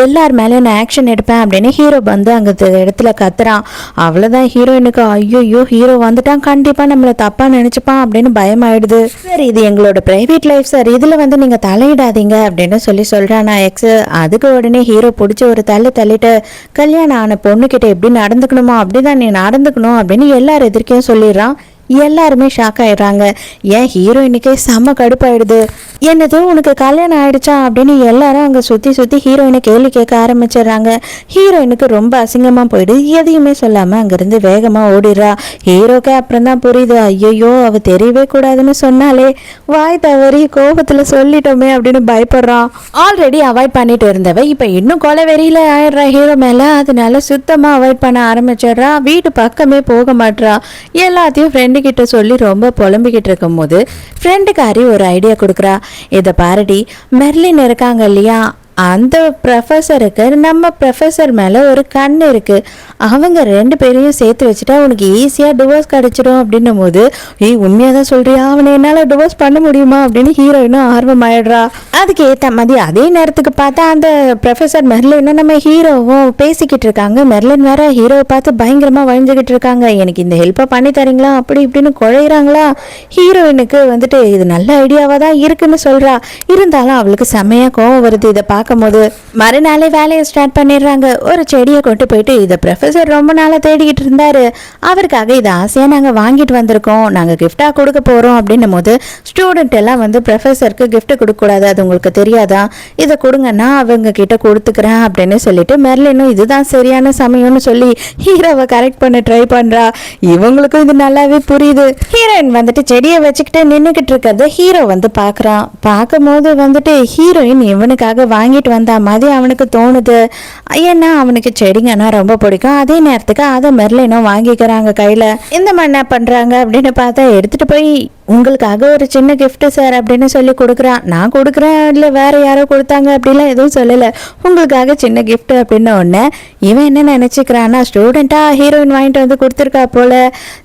எல்லார் மேலேயும் நான் ஆக்ஷன் எடுப்பேன் அப்படின்னு ஹீரோ வந்து அங்க இடத்துல கத்துறான். அவ்வளவுதான் ஹீரோயினுக்கு ஐயோ ஹீரோ வந்துட்டான், கண்டிப்பா நம்மள தப்பா நினைச்சுப்பான் அப்படின்னு பயமாயிடுது. சரி இது எங்களோட பிரைவேட் லைஃப் சார், இதுல வந்து நீங்க தலையிடாதீங்க அப்படின்னு சொல்லி சொல்றானா எக்ஸ். அதுக்கு உடனே ஹீரோ பிடிச்ச ஒரு தள்ளிட்டு, கல்யாணம் ஆன பொண்ணு கிட்ட எப்படி நடந்துக்கணுமோ அப்படிதான் நீ நடந்துக்கணும் அப்படின்னு எல்லாரும் எதிர்க்கையும் சொல்லிடுறான். எல்லாருமே ஷாக் ஆயிடுறாங்க. ஏன் ஹீரோயினுக்கே செம்ம கடுப்பாயிடுது. என்னது உனக்கு கல்யாணம் ஆயிடுச்சா அப்படின்னு எல்லாரும் அங்கே சுற்றி சுற்றி ஹீரோயினை கேள்வி கேட்க ஆரம்பிச்சிடுறாங்க. ஹீரோயினுக்கு ரொம்ப அசிங்கமாக போயிடுது. எதையுமே சொல்லாமல் அங்கேருந்து வேகமாக ஓடிடுறா. ஹீரோக்கே அப்புறம் தான் புரியுது, ஐயோ அவ தெரியவே கூடாதுன்னு சொன்னாலே வாய் தவறி கோபத்தில் சொல்லிட்டோமே அப்படின்னு பயப்படுறான். ஆல்ரெடி அவாய்ட் பண்ணிட்டு இருந்தவ இப்போ இன்னும் கொலை வெறியில ஆயிடுறா ஹீரோ மேலே. அதனால சுத்தமாக அவாய்ட் பண்ண ஆரம்பிச்சிடுறா. வீட்டு பக்கமே போக மாட்றா. எல்லாத்தையும் ஃப்ரெண்டு கிட்ட சொல்லி ரொம்ப புலம்பிக்கிட்டு இருக்கும் போது ஃப்ரெண்டுக்காரி ஒரு ஐடியா கொடுக்குறா. இதை பாருடி, மெர்லின் இருக்காங்க இல்லையா, அந்த ப்ரொஃபஸருக்கு நம்ம ப்ரொஃபஸர் மேலே ஒரு கண் இருக்குது. அவங்க 2 பேரையும் சேர்த்து வச்சுட்டா உனக்கு ஈஸியாக டிவோர்ஸ் கிடச்சிடும் அப்படின்னும் போது, உண்மையாக தான் சொல்கிறியா, அவனை என்னால் டிவோர்ஸ் பண்ண முடியுமா அப்படின்னு ஹீரோயினும் ஆர்வமாயிடுறா. அதுக்கு ஏற்ற மாதிரி அதே நேரத்துக்கு பார்த்தா அந்த ப்ரொஃபஸர் மெர்லினும் நம்ம ஹீரோவும் பேசிக்கிட்டு இருக்காங்க. மெர்லின் வேற ஹீரோவை பார்த்து பயங்கரமாக வழிஞ்சுக்கிட்டு இருக்காங்க. எனக்கு இந்த ஹெல்ப்பை பண்ணி தரீங்களா அப்படி இப்படின்னு குழையிறாங்களா. ஹீரோயினுக்கு வந்துட்டு இது நல்ல ஐடியாவாக தான் இருக்குன்னு சொல்கிறா. இருந்தாலும் அவளுக்கு செம்மையாக கோவம் வருது. இதை போது மறுநாளே வேலையை ஸ்டார்ட் பண்ணிடுறாங்க. ஒரு செடியை கொண்டு போயிட்டு இதை ப்ரொஃபஸர் ரொம்ப நாளாக தேடிக்கிட்டு இருந்தாரு, அவருக்காக இதை ஆசையாக நாங்கள் வாங்கிட்டு வந்திருக்கோம், நாங்கள் கிஃப்டாக கொடுக்க போகிறோம் அப்படின்னும் போது ஸ்டூடெண்ட் எல்லாம் வந்து ப்ரொஃபஸருக்கு கிஃப்ட் கொடுக்கக்கூடாது, அது உங்களுக்கு தெரியாதா, இதை கொடுங்கன்னா அவங்க கிட்ட கொடுத்துக்கிறேன் அப்படின்னு சொல்லிட்டு மெர்லினும் இதுதான் சரியான சமயம்னு சொல்லி ஹீரோவை கரெக்ட் பண்ண ட்ரை பண்ணுறா. இவங்களுக்கும் இது நல்லாவே புரியுது. ஹீரோயின் வந்துட்டு செடியை வச்சுக்கிட்டு நின்றுக்கிட்டு இருக்கிறத ஹீரோ வந்து பார்க்குறான். பார்க்கும்போது வந்துட்டு ஹீரோயின் இவனுக்காக வாங்கிட்டு வந்த மாதிரி அவனுக்கு தோணுது. ஏன்னா அவனுக்கு செடிங்கன்னா ரொம்ப பிடிக்கும். அதே நேரத்துக்கு அதை மெர்லினும் வாங்கிக்கிறாங்க கையில். இந்த மாதிரி என்ன பண்ணுறாங்க அப்படின்னு பார்த்தா எடுத்துகிட்டு போய் உங்களுக்காக ஒரு சின்ன கிஃப்ட்டு சார் அப்படின்னு சொல்லி கொடுக்குறான். நான் கொடுக்குறேன் இல்லை வேறு யாரோ கொடுத்தாங்க அப்படிலாம் எதுவும் சொல்லலை, உங்களுக்காக சின்ன கிஃப்ட் அப்படின்னு ஒன்று. இவன் என்ன நினச்சிக்கிறான்னா ஸ்டூடெண்ட்டாக ஹீரோயின் வாங்கிட்டு வந்து கொடுத்துருக்கா போல்,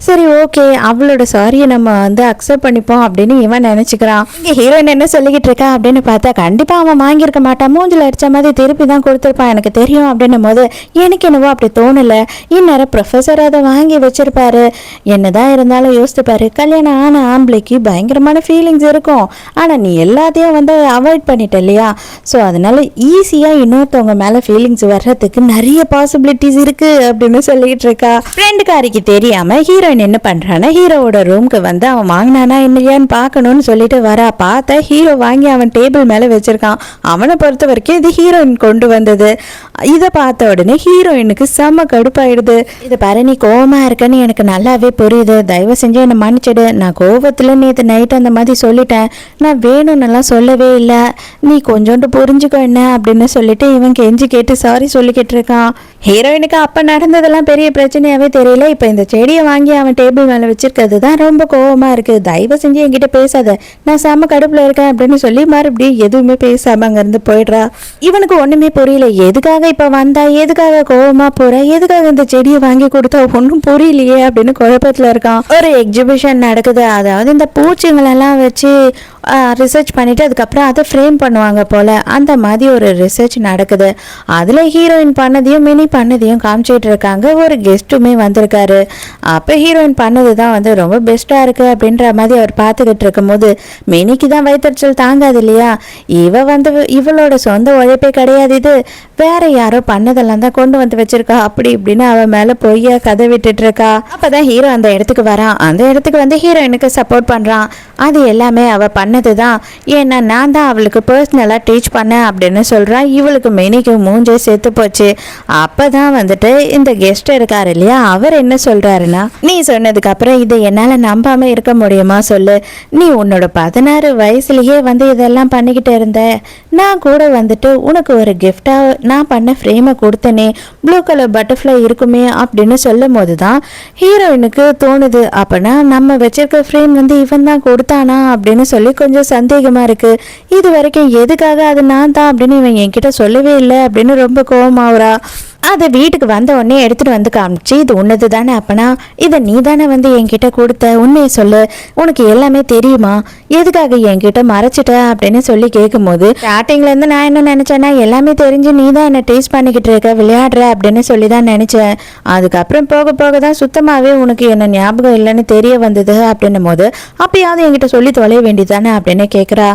சரி ஓகே அவளோட சாரியை நம்ம வந்து அக்செப்ட் பண்ணிப்போம் அப்படின்னு இவன் நினச்சிக்கிறான். இங்கே ஹீரோயின் என்ன சொல்லிக்கிட்டு இருக்கா அப்படின்னு பார்த்தா கண்டிப்பாக அவன் வாங்கியிருக்க மாட்டான், மூஞ்சில் அடித்த மாதிரி திருப்பி தான் கொடுத்துருப்பான் எனக்கு தெரியும் அப்படின்னும் போது எனக்கு என்னவோ அப்படி தோணலை, இந்நேரம் ப்ரொஃபஸர் அதை வாங்கி வச்சிருப்பாரு. என்னதான் இருந்தாலும் யோசித்துப்பாரு, கல்யாணம் ஆன ஆம்பளைக்கு பயங்கரமான ஃபீலிங்ஸ் இருக்கும், ஆனால் நீ எல்லாத்தையும் வந்து அவாய்ட் பண்ணிட்ட இல்லையா, ஸோ அதனால ஈஸியாக இன்னொருத்தவங்க மேலே ஃபீலிங்ஸ் வர்றதுக்கு நிறைய பாசிபிலிட்டிஸ் இருக்குது அப்படின்னு சொல்லிட்டு இருக்கா. ஃப்ரெண்டுக்காரிக்கு தெரியாமல் ஹீரோயின் என்ன பண்ணுறான்னா ஹீரோவோட ரூமுக்கு வந்து அவன் வாங்கினானா இல்லையான்னு பார்க்கணும்னு சொல்லிட்டு வரா. பார்த்தா ஹீரோ வாங்கி அவன் டேபிள் மேலே வச்சிருக்கான். அவனை பொறுத்த வரைக்கும் இது ஹீரோயின் கொண்டு வந்தது. இதை பார்த்த உடனே ஹீரோயினுக்கு செம்ம கடுப்பாயிடுது. இதை பாரு, நீ கோவமாக இருக்கன்னு எனக்கு நல்லாவே புரியுது, தயவு செஞ்சு என்னை மன்னிச்சிடு, நான் கோவத்தில் நேற்று நைட்டு அந்த மாதிரி சொல்லிட்டேன், நான் வேணும்னெல்லாம் சொல்லவே இல்லை, நீ கொஞ்சோண்டு புரிஞ்சுக்கோ என்ன அப்படின்னு சொல்லிட்டு இவன் கெஞ்சி கேட்டு சாரி சொல்லிக்கிட்டு இருக்கான். ஹீரோயினுக்கு அப்போ நடந்ததெல்லாம் பெரிய பிரச்சனையாகவே தெரியல. இப்போ இந்த செடியை வாங்கி அவன் டேபிள் மேலே வச்சிருக்கிறது தான் ரொம்ப கோவமாக இருக்குது, தயவு செஞ்சு என்கிட்ட பேசாத, நான் செம்ம கடுப்பில் இருக்கேன் அப்படின்னு சொல்லி மறுபடியும் எதுவுமே பேசாமல் அங்கேருந்து போயிடுறா. இவனுக்கு ஒன்றுமே புரியல, எதுக்காக இப்போ வந்தா, எதுக்காக கோவமாக போகிற, எதுக்காக இந்த செடியை வாங்கி கொடுத்தா ஒன்றும் புரியலையே அப்படின்னு குழப்பத்தில் இருக்கான். ஒரு எக்ஸிபிஷன் நடக்குது, அதாவது இந்த பூச்சிங்களெல்லாம் வச்சு ரிசர்ச் பண்ணிவிட்டு அதுக்கப்புறம் அதை ஃப்ரேம் பண்ணுவாங்க போல், அந்த மாதிரி ஒரு ரிசர்ச் நடக்குது. அதில் ஹீரோயின் பண்ணதையும் மினி பண்ணதையும் காமிச்சிட்டு இருக்காங்க. ஒரு கெஸ்ட்டுமே வந்திருக்காரு. அப்போ ஹீரோயின் பண்ணது தான் வந்து ரொம்ப பெஸ்ட்டாக இருக்குது அப்படின்ற மாதிரி அவர் பார்த்துக்கிட்டு இருக்கும்போது மினிக்கு தான் வயிற்றுச்சல் தாங்காது இல்லையா, இவளோட சொந்த உழைப்பே கிடையாது, இது வேற யாரோ பண்ணதெல்லாம் தான் கொண்டு வந்து வச்சிருக்கா அப்படி இப்படின்னு அவன் மேலே பொய்யா கதை விட்டுட்டு இருக்கா. அப்போதான் ஹீரோ அந்த இடத்துக்கு வரான். அந்த இடத்துக்கு வந்து ஹீரோயினுக்கு சப்போர்ட் பண்ணுறான். அது எல்லாமே அவள் பண்ணது தான், ஏன்னா நான் தான் அவளுக்கு பர்சனலாக டீச் பண்ணேன் அப்படின்னு சொல்கிறான். இவளுக்கு மினிக்கு மூஞ்சே செத்து போச்சு. அப்போ தான் வந்துட்டு இந்த கெஸ்ட் இருக்கார் இல்லையா, அவர் என்ன சொல்கிறாருன்னா, நீ சொன்னதுக்கு அப்புறம் இதை என்னால் நம்பாமல் இருக்க முடியுமா சொல்லு, நீ உன்னோட 16 வயசுலேயே வந்து இதெல்லாம் பண்ணிக்கிட்டு இருந்த, நான் கூட வந்துட்டு உனக்கு ஒரு கிஃப்டாக நான் பண்ண ஃப்ரேமை கொடுத்தனே, ப்ளூ கலர் பட்டர்ஃப்ளை இருக்குமே அப்படின்னு சொல்லும் போது தான் ஹீரோயினுக்கு தோணுது, அப்போனா நம்ம வச்சிருக்க ஃப்ரேம் வந்து இவன் தான் கொடுத்தானா அப்படின்னு சொல்லி கொஞ்சம் சந்தேகமாக இருக்குது. இது வரைக்கும் எதுக்காக அது நான் தான் அப்படின்னு இவன் என்கிட்ட சொல்லவே இல்லை அப்படின்னு ரொம்ப கோவமாகறா. அதை வீட்டுக்கு வந்த உடனே எடுத்துகிட்டு வந்து காமிச்சு, இது உன்னது தானே, அப்பனா இதை நீ தானே வந்து என்கிட்ட கொடுத்த, உண்மையை சொல்லு, உனக்கு எல்லாமே தெரியுமா, எதுக்காக என்கிட்ட மறைச்சிட்ட அப்படின்னு சொல்லி கேட்கும்போது ஸ்டார்டிங்லேருந்து நான் என்ன நினச்சேன்னா எல்லாமே தெரிஞ்சு நீ தான் என்னை டேஸ்ட் பண்ணிக்கிட்டு இருக்க, விளையாடுற அப்படின்னு சொல்லி தான் நினச்சேன். அதுக்கப்புறம் போக போக தான் சுத்தமாகவே உனக்கு என்ன ஞாபகம் இல்லைன்னு தெரிய வந்தது அப்படின்னும் போது அப்பயாவது என்கிட்ட சொல்லி தொலைய வேண்டியது தானே அப்படின்னு கேட்குறா.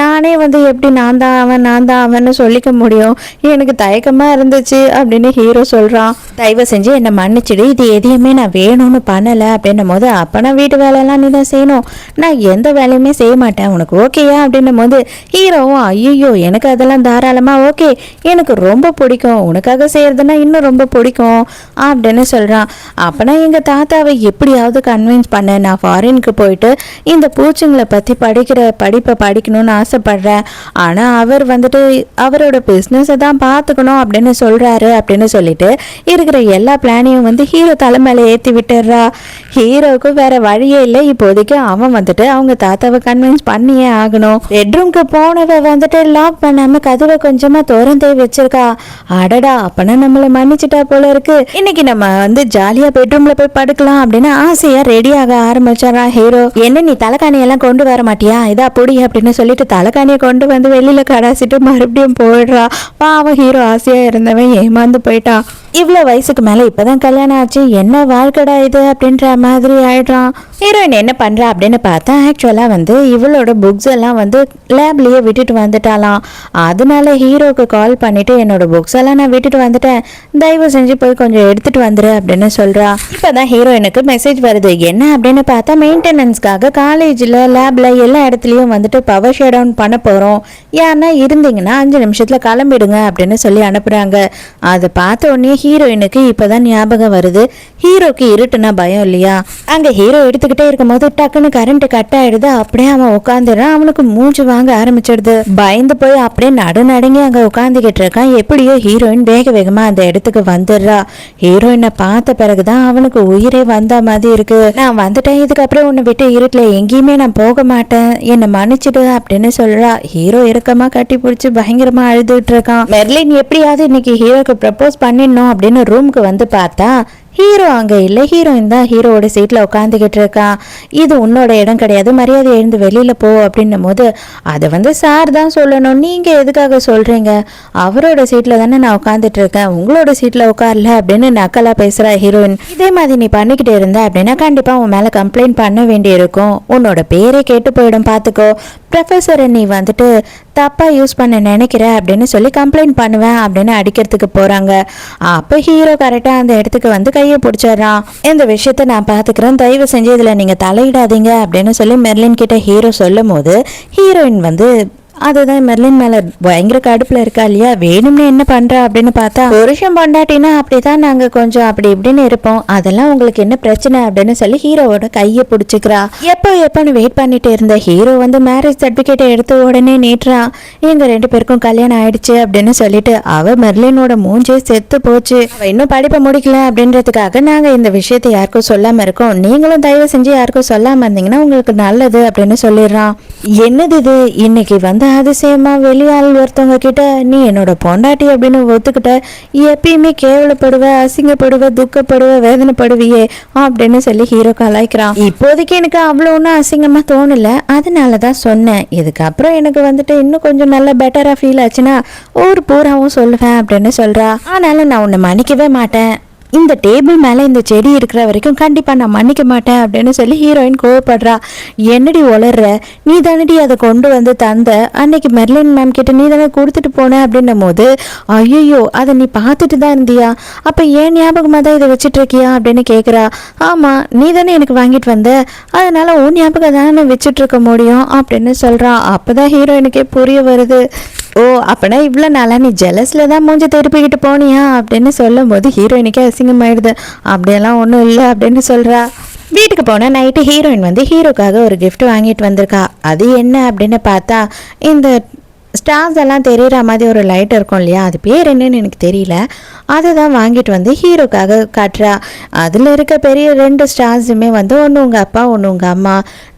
நானே வந்து எப்படி நான் தான் அவன்னு சொல்லிக்க முடியும், எனக்கு தயக்கமாக இருந்துச்சு அப்படின்னு ஹீரோ சொல்றான். தயவு செஞ்சு என்னை மன்னிச்சிடு, இது எதையுமே நான் வேணும்னு பண்ணல அப்படின்னும் போது, அப்பனா வீட்டு வேலையெல்லாம் நீ தான் செய்யணும், நான் எந்த வேலையுமே செய்ய மாட்டேன், உனக்கு ஓகேயா அப்படின்னும் போது ஹீரோவும் ஐயோ எனக்கு அதெல்லாம் தாராளமா ஓகே, எனக்கு ரொம்ப பிடிக்கும், உனக்காக செய்யறதுன்னா இன்னும் ரொம்ப பிடிக்கும் அப்படின்னு சொல்றான். அப்பனா எங்க தாத்தாவை எப்படியாவது கன்வின்ஸ் பண்ண, நான் ஃபாரினுக்கு போயிட்டு இந்த பூச்சிங்களை பத்தி படிப்பை படிக்கணும்னு ஆசைப்படுறேன், ஆனா அவர் வந்துட்டு அவரோட பிஸ்னஸை தான் பார்த்துக்கணும் அப்படின்னு சொல்றாரு அப்படின்னு சொல்லிட்டு இருக்கிற எல்லா பிளானையும் வந்து ஹீரோ தலைமையில ஏற்றி விட்டுறா. ஹீரோவுக்கு வேற வழியே இல்லை, இப்போதைக்கு அவன் வந்துட்டு அவங்க தாத்தாவை கன்வின்ஸ் பண்ணியே ஆகணும். பெட்ரூம்க்கு போனவ வந்துட்டு லாக் பண்ணாம கதவை கொஞ்சமா திறந்தே வச்சிருக்கா. அடடா, அப்பனா நம்மள மன்னிச்சிட்டா போல இருக்கு, இன்னைக்கு நம்ம வந்து ஜாலியா பெட்ரூம்ல போய் படுக்கலாம் அப்படின்னு ஆசையா ரெடியாக ஆரம்பிச்சாரா ஹீரோ. என்ன நீ தலைக்காணியெல்லாம் கொண்டு வர மாட்டியா, இதா பொடி அப்படின்னு சொல்லிட்டு தலைக்காணியை கொண்டு வந்து வெளியில கடாசிட்டு மறுபடியும் போயிடுறா. பாவம் ஹீரோ ஆசையா இருந்தவன் ஏமாந்து போயிட்டான். இவ்வளோ வயசுக்கு மேலே இப்போதான் கல்யாணம் ஆச்சு, என்ன வாழ்க்கடா இது அப்படின்ற மாதிரி ஆயிடுறான். ஹீரோயின் என்ன பண்ணுறா அப்படின்னு பார்த்தா ஆக்சுவலாக வந்து இவளோட புக்ஸ் எல்லாம் வந்து லேப்லேயே விட்டுட்டு வந்துட்டாலாம். அதனால ஹீரோவுக்கு கால் பண்ணிவிட்டு என்னோட புக்ஸ் எல்லாம் நான் விட்டுட்டு வந்துட்டேன், தயவு செஞ்சு போய் கொஞ்சம் எடுத்துகிட்டு வந்துரு அப்படின்னு சொல்கிறா. இப்போ தான் ஹீரோயினுக்கு மெசேஜ் வருது. என்ன அப்படின்னு பார்த்தா மெயின்டெனன்ஸ்க்காக காலேஜில் லேபில் எல்லா இடத்துலையும் வந்துட்டு பவர் ஷட் டவுன் பண்ண போகிறோம், யாருன்னா இருந்தீங்கன்னா 5 நிமிஷத்தில் கிளம்பிடுங்க அப்படின்னு சொல்லி அனுப்புகிறாங்க. அதை பார்த்த உடனே ஹீரோயினுக்கு இப்பதான் ஞாபகம் வருது, ஹீரோக்கு இருட்டுனா பயம் இல்லையா. அங்க ஹீரோ எடுத்துக்கிட்டே இருக்கும் போது டக்குன்னு கரண்ட் கட் ஆயிடுது. அப்படியே அவன் உட்காந்துறான், அவனுக்கு மூச்சு வாங்க ஆரம்பிச்சிடுது. பயந்து போய் அப்படியே நடுநடுங்கி அங்க உட்காந்துக்கிட்டு இருக்கான். எப்படியோ ஹீரோயின் வேக வேகமா அந்த இடத்துக்கு வந்துடுறா. ஹீரோயினை பார்த்த பிறகுதான் அவனுக்கு உயிரே வந்த மாதிரி இருக்கு. நான் வந்துட்டேன், இதுக்கப்புறம் உன்னை விட்டு இருட்டுல எங்கேயுமே நான் போக மாட்டேன், என்னை மன்னிச்சிடு அப்படின்னு சொல்றா. ஹீரோ இறுக்கமா கட்டி பிடிச்சி பயங்கரமா அழுதுட்டு இருக்கான். மெர்லின் எப்படியாவது இன்னைக்கு ஹீரோக்கு ப்ரப்போஸ் பண்ணிடணும் அப்படின்னு ரூமுக்கு வந்து பார்த்தா ஹீரோ அங்கே இல்லை, ஹீரோயின் தான் ஹீரோவோட சீட்டில் உட்காந்துக்கிட்டு இருக்கான். இது உன்னோட இடம் கிடையாது, மரியாதை எழுந்து வெளியில் போ அப்படின்னும் போது அதை வந்து சார் தான் சொல்லணும், நீங்கள் எதுக்காக சொல்கிறீங்க, அவரோட சீட்டில் தானே நான் உட்காந்துட்டு இருக்கேன், உங்களோட சீட்டில் உட்காரல அப்படின்னு நக்கலாக பேசுகிறா ஹீரோயின். இதே மாதிரி நீ பண்ணிக்கிட்டு இருந்த அப்படின்னா கண்டிப்பாக உன் மேலே கம்ப்ளைண்ட் பண்ண வேண்டி இருக்கும், உன்னோட பேரே கேட்டு போயிடும் பார்த்துக்கோ, ப்ரொஃபஸரை நீ வந்துட்டு தப்பாக யூஸ் பண்ண நினைக்கிற அப்படின்னு சொல்லி கம்ப்ளைண்ட் பண்ணுவேன் அப்படின்னு அடிக்கிறதுக்கு போகிறாங்க. அப்போ ஹீரோ கரெக்டாக அந்த இடத்துக்கு வந்து கையை பிடிச்சிடுறான். இந்த விஷயத்த நான் பார்த்துக்கிறேன், தயவு செஞ்சு இதில் நீங்கள் தலையிடாதீங்க அப்படின்னு சொல்லி மெர்லின் கிட்ட ஹீரோ சொல்லும் போது ஹீரோயின் வந்து அதுதான் மெர்லின் மேல பயங்கர கடுப்புல இருக்கா இல்லையா, வேணும்னு என்ன பண்றா அப்படின்னு பார்த்தா புருஷன் பொண்டாட்டினா அப்படிதான் நாங்க கொஞ்சம் அப்படி இப்படின்னு இருப்போம், அதெல்லாம் உங்களுக்கு என்ன பிரச்சனை அப்படின்னு சொல்லி ஹீரோவோட கையை பிடிச்சிக்கிறா. எப்பன்னு வெயிட் பண்ணிட்டு இருந்த ஹீரோ வந்து மேரேஜ் சர்டிபிகேட்டை எடுத்து உடனே நீட்டுறான். எங்க 2 பேருக்கும் கல்யாணம் ஆயிடுச்சு அப்படின்னு சொல்லிட்டு அவ மெர்லினோட மூஞ்சே செத்து போச்சு, அவ இன்னும் படிப்பை முடிக்கல அப்படின்றதுக்காக நாங்க இந்த விஷயத்தை யாருக்கும் சொல்லாம இருக்கோம், நீங்களும் தயவு செஞ்சு யாருக்கும் சொல்லாம இருந்தீங்கன்னா உங்களுக்கு நல்லது அப்படின்னு சொல்லிடுறான். என்னது இது, இன்னைக்கு வந்து அதிசயமா வெளியாள் ஒருத்தவங்க கிட்ட நீ என்னோட பொண்டாட்டி அப்படின்னு ஒத்துக்கிட்ட, எப்பயுமே கேவலப்படுவ, அசிங்கப்படுவ, துக்கப்படுவ, வேதனைப்படுவியே அப்படின்னு சொல்லி ஹீரோ கலாய்க்கிறான். இப்போதைக்கு எனக்கு அவ்வளோ ஒன்றும் அசிங்கமா தோணல, அதனாலதான் சொன்னேன், இதுக்கப்புறம் எனக்கு வந்துட்டு இன்னும் கொஞ்சம் நல்ல பெட்டரா ஃபீல் ஆச்சுன்னா ஊர் பூராவும் சொல்லுவேன் அப்படின்னு சொல்றா. ஆனாலும் நான் உன்னை மன்னிக்கவே மாட்டேன், இந்த டேபிள் மேலே இந்த செடி இருக்கிற வரைக்கும் கண்டிப்பாக நான் மன்னிக்க மாட்டேன் அப்படின்னு சொல்லி ஹீரோயின் கோவப்படுறா. என்னடி உளர்ற, நீ தானடி அதை கொண்டு வந்து தந்த, அன்னைக்கு மெர்லின் மேம் கிட்ட நீ தானே கொடுத்துட்டு போன அப்படின்னும் போது ஐயோ அதை நீ பார்த்துட்டு தான் இருந்தியா, அப்போ ஏன் ஞாபகமாக தான் இதை வச்சுட்டு இருக்கியா அப்படின்னு கேட்குறா. ஆமாம், நீ தானே எனக்கு வாங்கிட்டு வந்த, அதனால உன் ஞாபகம் தானே வச்சுட்டு இருக்க முடியும் அப்படின்னு சொல்கிறான். அப்போ தான் ஹீரோயினுக்கே புரிய வருது, ஓ அப்பனா இவ்வளோ நாளா நீ ஜெலஸில் தான் மூஞ்சி திருப்பிக்கிட்டு போனியா அப்படின்னு சொல்லும் போது ஹீரோயினுக்கே அசிங்கமாயிடுது. அப்படியெல்லாம் ஒன்றும் இல்லை அப்படின்னு சொல்கிறா. வீட்டுக்கு போனால் நைட்டு ஹீரோயின் வந்து ஹீரோக்காக ஒரு கிஃப்ட் வாங்கிட்டு வந்திருக்கா. அது என்ன அப்படின்னு பார்த்தா இந்த ஸ்டார்ஸ் எல்லாம் தெரிகிற மாதிரி ஒரு லைட் இருக்கும் இல்லையா, அது பேர் என்னன்னு எனக்கு தெரியல, அதை தான் வாங்கிட்டு வந்து ஹீரோக்காக காட்டுறா. அதில் இருக்க பெரிய 2 ஸ்டார்ஸுமே வந்து ஒன்று உங்கள் அப்பா ஒன்று உங்கள் அம்மா.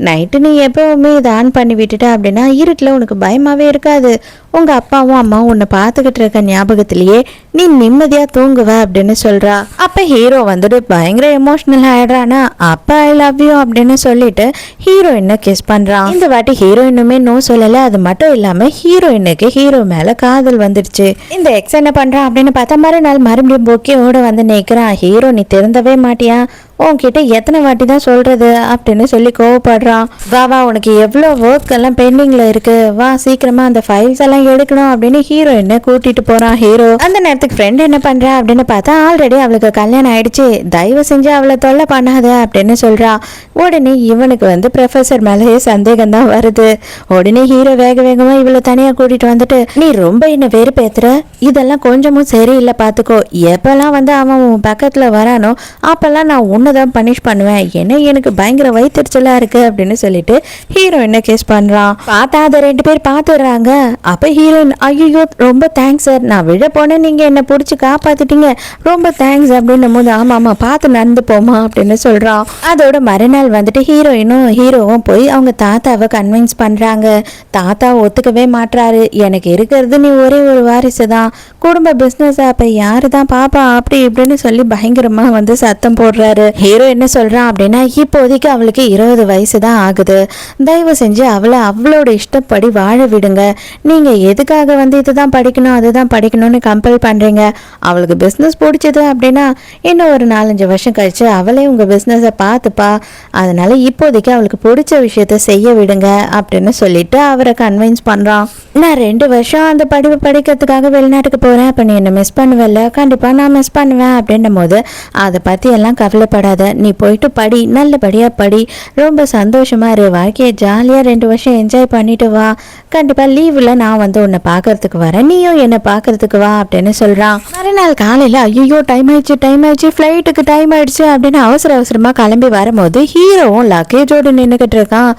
நைட்டு நீ எப்போவுமே இதை ஆன் பண்ணி விட்டுட்ட அப்படின்னா இருட்டில் உனக்கு பயமாகவே இருக்காது, உங்கள் அப்பாவும் அம்மாவும் உன்னை பார்த்துக்கிட்டு இருக்க ஞாபகத்திலேயே நீ நிம்மதியாக தூங்குவ அப்படின்னு சொல்கிறா. அப்போ ஹீரோ வந்துட்டு பயங்கர எமோஷ்னல் ஆகிடுறானா, அப்பா ஐ லவ் யூ அப்படின்னு சொல்லிட்டு ஹீரோயினை கிஸ் பண்ணுறான். இந்த வாட்டி ஹீரோயினுமே நோ சொல்லலை. அது மட்டும் இல்லாமல் ஹீரோயினுக்கு ஹீரோ மேலே காதல் வந்துடுச்சு. இந்த எக்ஸ் என்ன பண்ணுறான் அப்படின்னு பார்த்தா மறுநாள் மறுபடியும் பொக்கேவோட வந்து நிற்கிறான். ஹீரோ நீ திருந்தவே மாட்டியா, உன்கிட்ட எத்தனை வாட்டி தான் சொல்றது அப்படின்னு சொல்லி கோவப்படுறான். வா வா, உனக்கு எவ்வளோ ஒர்க் எல்லாம் பெண்டிங்ல இருக்கு, வா சீக்கிரமா அந்த ஃபைல்ஸ் எல்லாம் எடுக்கணும் அப்படின்னு ஹீரோயினை கூட்டிட்டு போறான் ஹீரோ. அந்த நேரத்துக்கு ஃப்ரெண்ட் என்ன பண்றா அப்படின்னு பார்த்தா ஆல்ரெடி அவளுக்கு கல்யாணம் ஆயிடுச்சு, தயவு செஞ்சு அவளை தொல்லை பண்ணாத அப்படின்னு சொல்றா. உடனே இவனுக்கு வந்து ப்ரொஃபசர் மேலேயே சந்தேகம் தான் வருது. உடனே ஹீரோ வேக வேகமா இவளை தனியா கூட்டிட்டு வந்துட்டு, நீ ரொம்ப என்ன வெறுப்பேத்துற, இதெல்லாம் கொஞ்சமும் சரியில்லை பாத்துக்கோ, எப்பெல்லாம் வந்து அவன் உன் பக்கத்துல வரானோ அப்பெல்லாம் நான் உன்னதான் பனிஷ் பண்ணுவேன், ஏன்னா எனக்கு பயங்கர வயிற்றுச்சலா இருக்கு அப்படின்னு சொல்லிட்டு ஹீரோயினை கேஸ் பண்றான். பார்த்தா அதை 2 பேர் பார்த்துடுறாங்க. அப்ப ஹீரோயின், ஐயோ ரொம்ப தேங்க்ஸ் சார், நான் விழ போனேன், நீங்க என்ன பிடிச்சி காப்பாத்திட்டீங்க, ரொம்ப தேங்க்ஸ் அப்படின்னும் போது ஆமா ஆமா பார்த்து நடந்து போமா அப்படின்னு சொல்றான். அதோட மறுநாள் வந்துட்டு ஹீரோயினும் ஹீரோவும் போய் அவங்க தாத்தாவை கன்வின்ஸ் பண்றாங்க. தாத்தா ஒத்துக்கவே மாட்றாரு. எனக்கு இருக்கிறது நீ ஒரே ஒரு வாரிசு தான், குடும்ப பிசினஸ் அப்ப யாரு தான் பாப்பா அப்படி இப்படின்னு சொல்லி பயங்கரமா வந்து சத்தம் போடுறாரு. ஹீரோ என்ன சொல்றான் அப்படின்னா, இப்போதைக்கு அவளுக்கு 20 வயசு தான் ஆகுது, தயவு செஞ்சு அவளை அவளோட இஷ்டப்படி வாழ விடுங்க, நீங்க எதுக்காக வந்து இதுதான் படிக்கணும் அதுதான் படிக்கணும்னு கம்பல் பண்றீங்க, அவளுக்கு பிசினஸ் பிடிச்சது அப்படின்னா இன்னும் ஒரு 4-5 வருஷம் கழிச்சு அவளே உங்க பிசினஸை பார்த்துப்பா, அதனால இப்போதைக்கு அவளுக்கு பிடிச்ச விஷயத்த செய்ய விடுங்க அப்படின்னு சொல்லிட்டு அவரை கன்வின்ஸ் பண்றான். நான் 2 வருஷம் அந்த படிப்பு படிக்கிறதுக்காக வெளிநாட்டுக்கு போறேன், அப்ப நீ என்ன மிஸ் பண்ணுவல்ல, கண்டிப்பா நான் மிஸ் பண்ணுவேன் அப்படின்னும் போது அதை பத்தி எல்லாம் கவலைப்படாத, நீ போயிட்டு படி, நல்லபடியா படி, ரொம்ப சந்தோஷமா இரு, வாழ்க்கையை ஜாலியா 2 வருஷம் என்ஜாய் பண்ணிட்டு வா, கண்டிப்பா லீவ்ல நான் வந்து உன்னை பாக்குறதுக்கு வரேன், நீயும் என்ன பாக்குறதுக்கு வா அப்படின்னு சொல்றான். மறுநாள் காலையில ஐயோ டைம் ஆயிடுச்சு ஃபிளைட்டுக்கு டைம் ஆயிடுச்சு அப்படின்னு அவசரமா கிளம்பி வரும்போது ஹீரோவும் லக்கேஜோடு நின்னுகிட்டு இருக்கான்.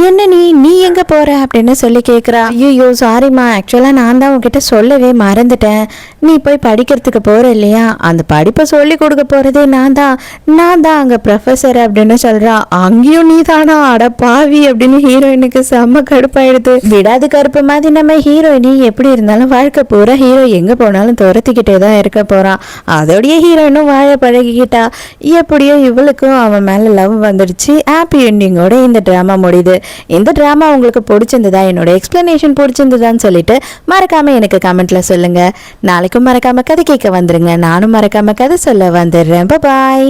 என்ன நீ எங்க போற அப்படின்னு சொல்லி கேக்குறா. ஐயோ சாரிம்மா, ஆக்சுவலா நான் தான் உன்கிட்ட சொல்லவே மறந்துட்டேன், நீ போய் படிக்கிறதுக்கு போற இல்லையா, அந்த படிப்பை சொல்லி கொடுக்க போறதே நான் தான் அங்க ப்ரொஃபசர் அப்படின்னு சொல்றான். அங்கேயும் நீ தானா, அட பாவி அப்படின்னு ஹீரோயினுக்கு செம்ம கடுப்பாயிடுது. விடாது கருப்பு மாதிரி நம்ம ஹீரோயினி எப்படி இருந்தாலும் வாழ்க்கை பூரா ஹீரோ எங்க போனாலும் துரத்திக்கிட்டே தான் இருக்க போறான். அதோடைய ஹீரோயினும் வாழ பழகிக்கிட்டா. எப்படியோ இவளுக்கும் அவன் மேல லவ் வந்துடுச்சு. ஹாப்பி எண்டிங்கோட இந்த டிராமா முடியுது. இந்த டிராமா உங்களுக்கு பிடிச்சிருந்ததா, என்னோட எக்ஸ்பிளனேஷன் பிடிச்சிருந்ததான்னு சொல்லிட்டு மறக்காம எனக்கு கமெண்ட்ல சொல்லுங்க. நாளைக்கும் மறக்காம கதை கேட்க வந்துருங்க, நானும் மறக்காம கதை சொல்ல வந்துடுறேன். பாய்.